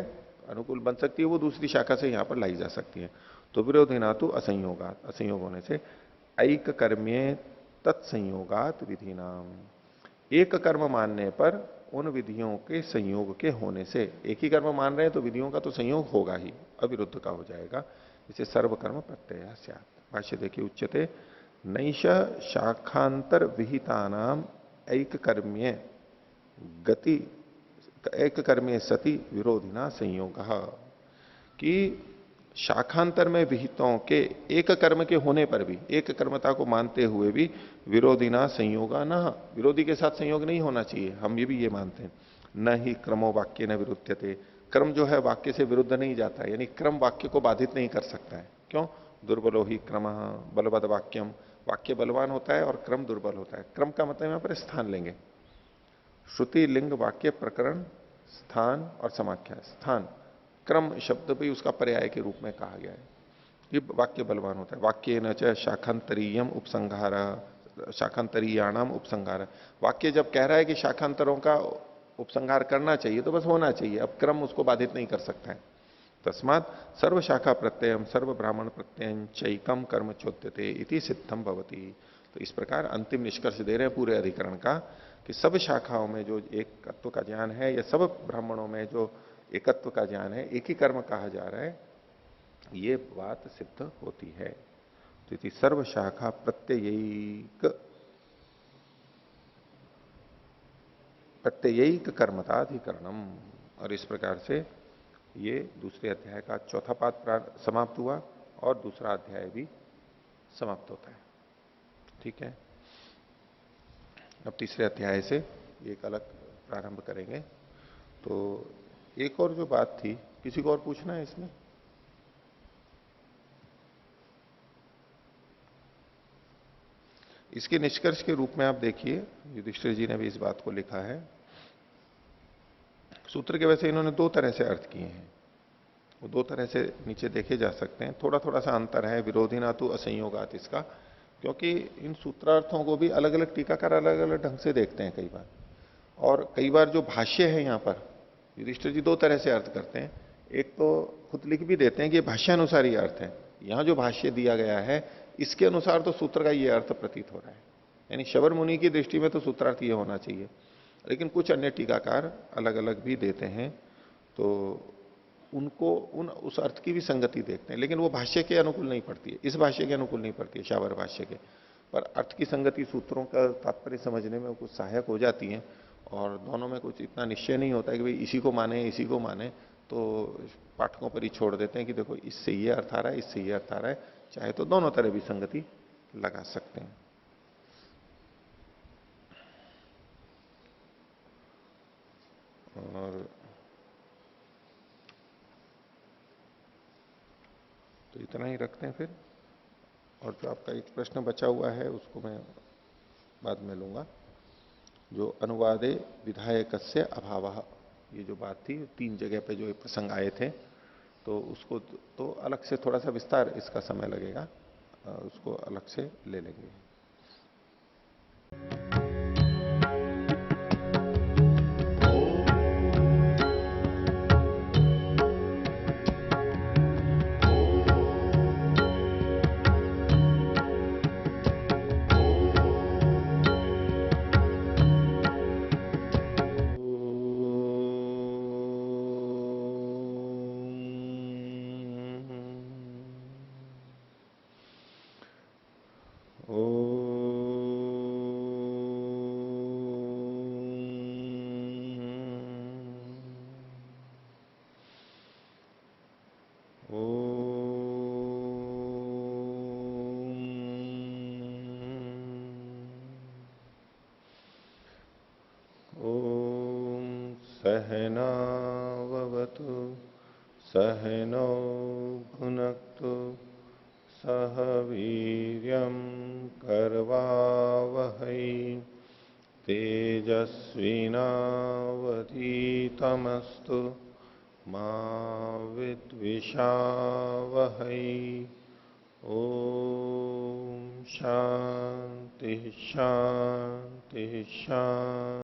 अनुकूल बन सकती है, वो दूसरी शाखा से यहां पर लाई जा सकती है। तो विरोधिना तो असंयोगात, असंयोग होने से ऐक कर्म्ये तत्संयोगात विधि नाम, एक कर्म मानने पर उन विधियों के संयोग के होने से, एक ही कर्म मान रहे हैं तो विधियों का तो संयोग होगा ही, अविरुद्ध का हो जाएगा। इसे सर्वकर्म प्रत्यय स्यात्। भाष्य देखिए, उच्यते नैष शाखांतर विहिता नाम ऐक कर्म्ये गति एक कर्मे सति विरोधिना संयोग, कि शाखांतर में विहितों के एक कर्म के होने पर भी, एक कर्मता को मानते हुए भी विरोधिना संयोगा न, विरोधी के साथ संयोग नहीं होना चाहिए, हम ये भी ये मानते हैं। न ही क्रमो वाक्य न विरुद्धते, क्रम जो है वाक्य से विरुद्ध नहीं जाता है, यानी क्रम वाक्य को बाधित नहीं कर सकता है। क्यों? दुर्बलो ही क्रम बलवद वाक्यम, वाक्य बलवान होता है और क्रम दुर्बल होता है। क्रम का मतलब यहां पर स्थान लेंगे, श्रुति लिंग वाक्य प्रकरण स्थान और समाख्या। स्थान क्रम शब्द भी उसका पर्याय के रूप में कहा गया है, ये वाक्य बलवान होता है। वाक्य न च शाखांतरीयम उपसंहार, शाखांतरीयाणाम उपसंहार, वाक्य जब कह रहा है कि शाखांतरों का उपसंहार करना चाहिए तो बस होना चाहिए, अब क्रम उसको बाधित नहीं कर सकता है। तस्मात सर्व शाखा प्रत्ययम सर्व ब्राह्मण प्रत्यय चैकम कर्म चोद्यते इति सिद्धम भवति। तो इस प्रकार अंतिम निष्कर्ष दे रहे हैं पूरे अधिकरण का कि सब शाखाओं में जो एकत्व का ज्ञान है, या सब ब्राह्मणों में जो एकत्व का ज्ञान है, एक ही कर्म कहा जा रहा है, ये बात सिद्ध होती है। तो इति सर्व शाखा प्रत्ययिक कर्मताधिकरणम। और इस प्रकार से ये दूसरे अध्याय का चौथा पाद समाप्त हुआ और दूसरा अध्याय भी समाप्त होता है। ठीक है, अब तीसरे अध्याय से एक अलग प्रारंभ करेंगे। तो एक और जो बात थी, किसी को और पूछना है इसमें? इसके निष्कर्ष के रूप में आप देखिए, युधिष्ठिर जी ने भी इस बात को लिखा है। सूत्र के वैसे इन्होंने दो तरह से अर्थ किए हैं, वो दो तरह से नीचे देखे जा सकते हैं। थोड़ा थोड़ा सा अंतर है विरोधी ना तो असंयोगात इसका, क्योंकि इन सूत्रार्थों को भी अलग अलग टीकाकार अलग अलग ढंग से देखते हैं कई बार। और कई बार जो भाष्य है यहां पर युधिष्ठिर जी दो तरह से अर्थ करते हैं। एक तो खुद लिख भी देते हैं कि भाष्यानुसार ये अर्थ है, यहां जो भाष्य दिया गया है इसके अनुसार तो सूत्र का ये अर्थ प्रतीत हो रहा है, यानी शबर मुनि की दृष्टि में तो सूत्रार्थ ये होना चाहिए। लेकिन कुछ अन्य टीकाकार अलग अलग भी देते हैं, तो उनको उस अर्थ की भी संगति देखते हैं, लेकिन वो भाष्य के अनुकूल नहीं पड़ती है, इस भाष्य के अनुकूल नहीं पड़ती है, शाबर भाष्य के। पर अर्थ की संगति सूत्रों का तात्पर्य समझने में कुछ सहायक हो जाती है, और दोनों में कुछ इतना निश्चय नहीं होता है कि भाई इसी को माने इसी को माने, तो पाठकों पर ही छोड़ देते हैं कि देखो इससे ये अर्थ आ रहा है, इससे ये अर्थ आ रहा है, चाहे तो दोनों तरह भी संगति लगा सकते हैं। और तो इतना ही रखते हैं फिर, और जो आपका एक प्रश्न बचा हुआ है उसको मैं बाद में लूंगा। जो अनुवादे विधायकस्य अभावः, ये जो बात थी, तीन जगह पे जो प्रसंग आए थे, तो उसको तो अलग से थोड़ा सा विस्तार इसका समय लगेगा, उसको अलग से ले लेंगे। सहनावतु सहनौ भुनक्तु सह वीर्यं करवावहै तेजस्विनावधीतमस्तु मा विद्विषावहै। ओम शांति शांति शांति।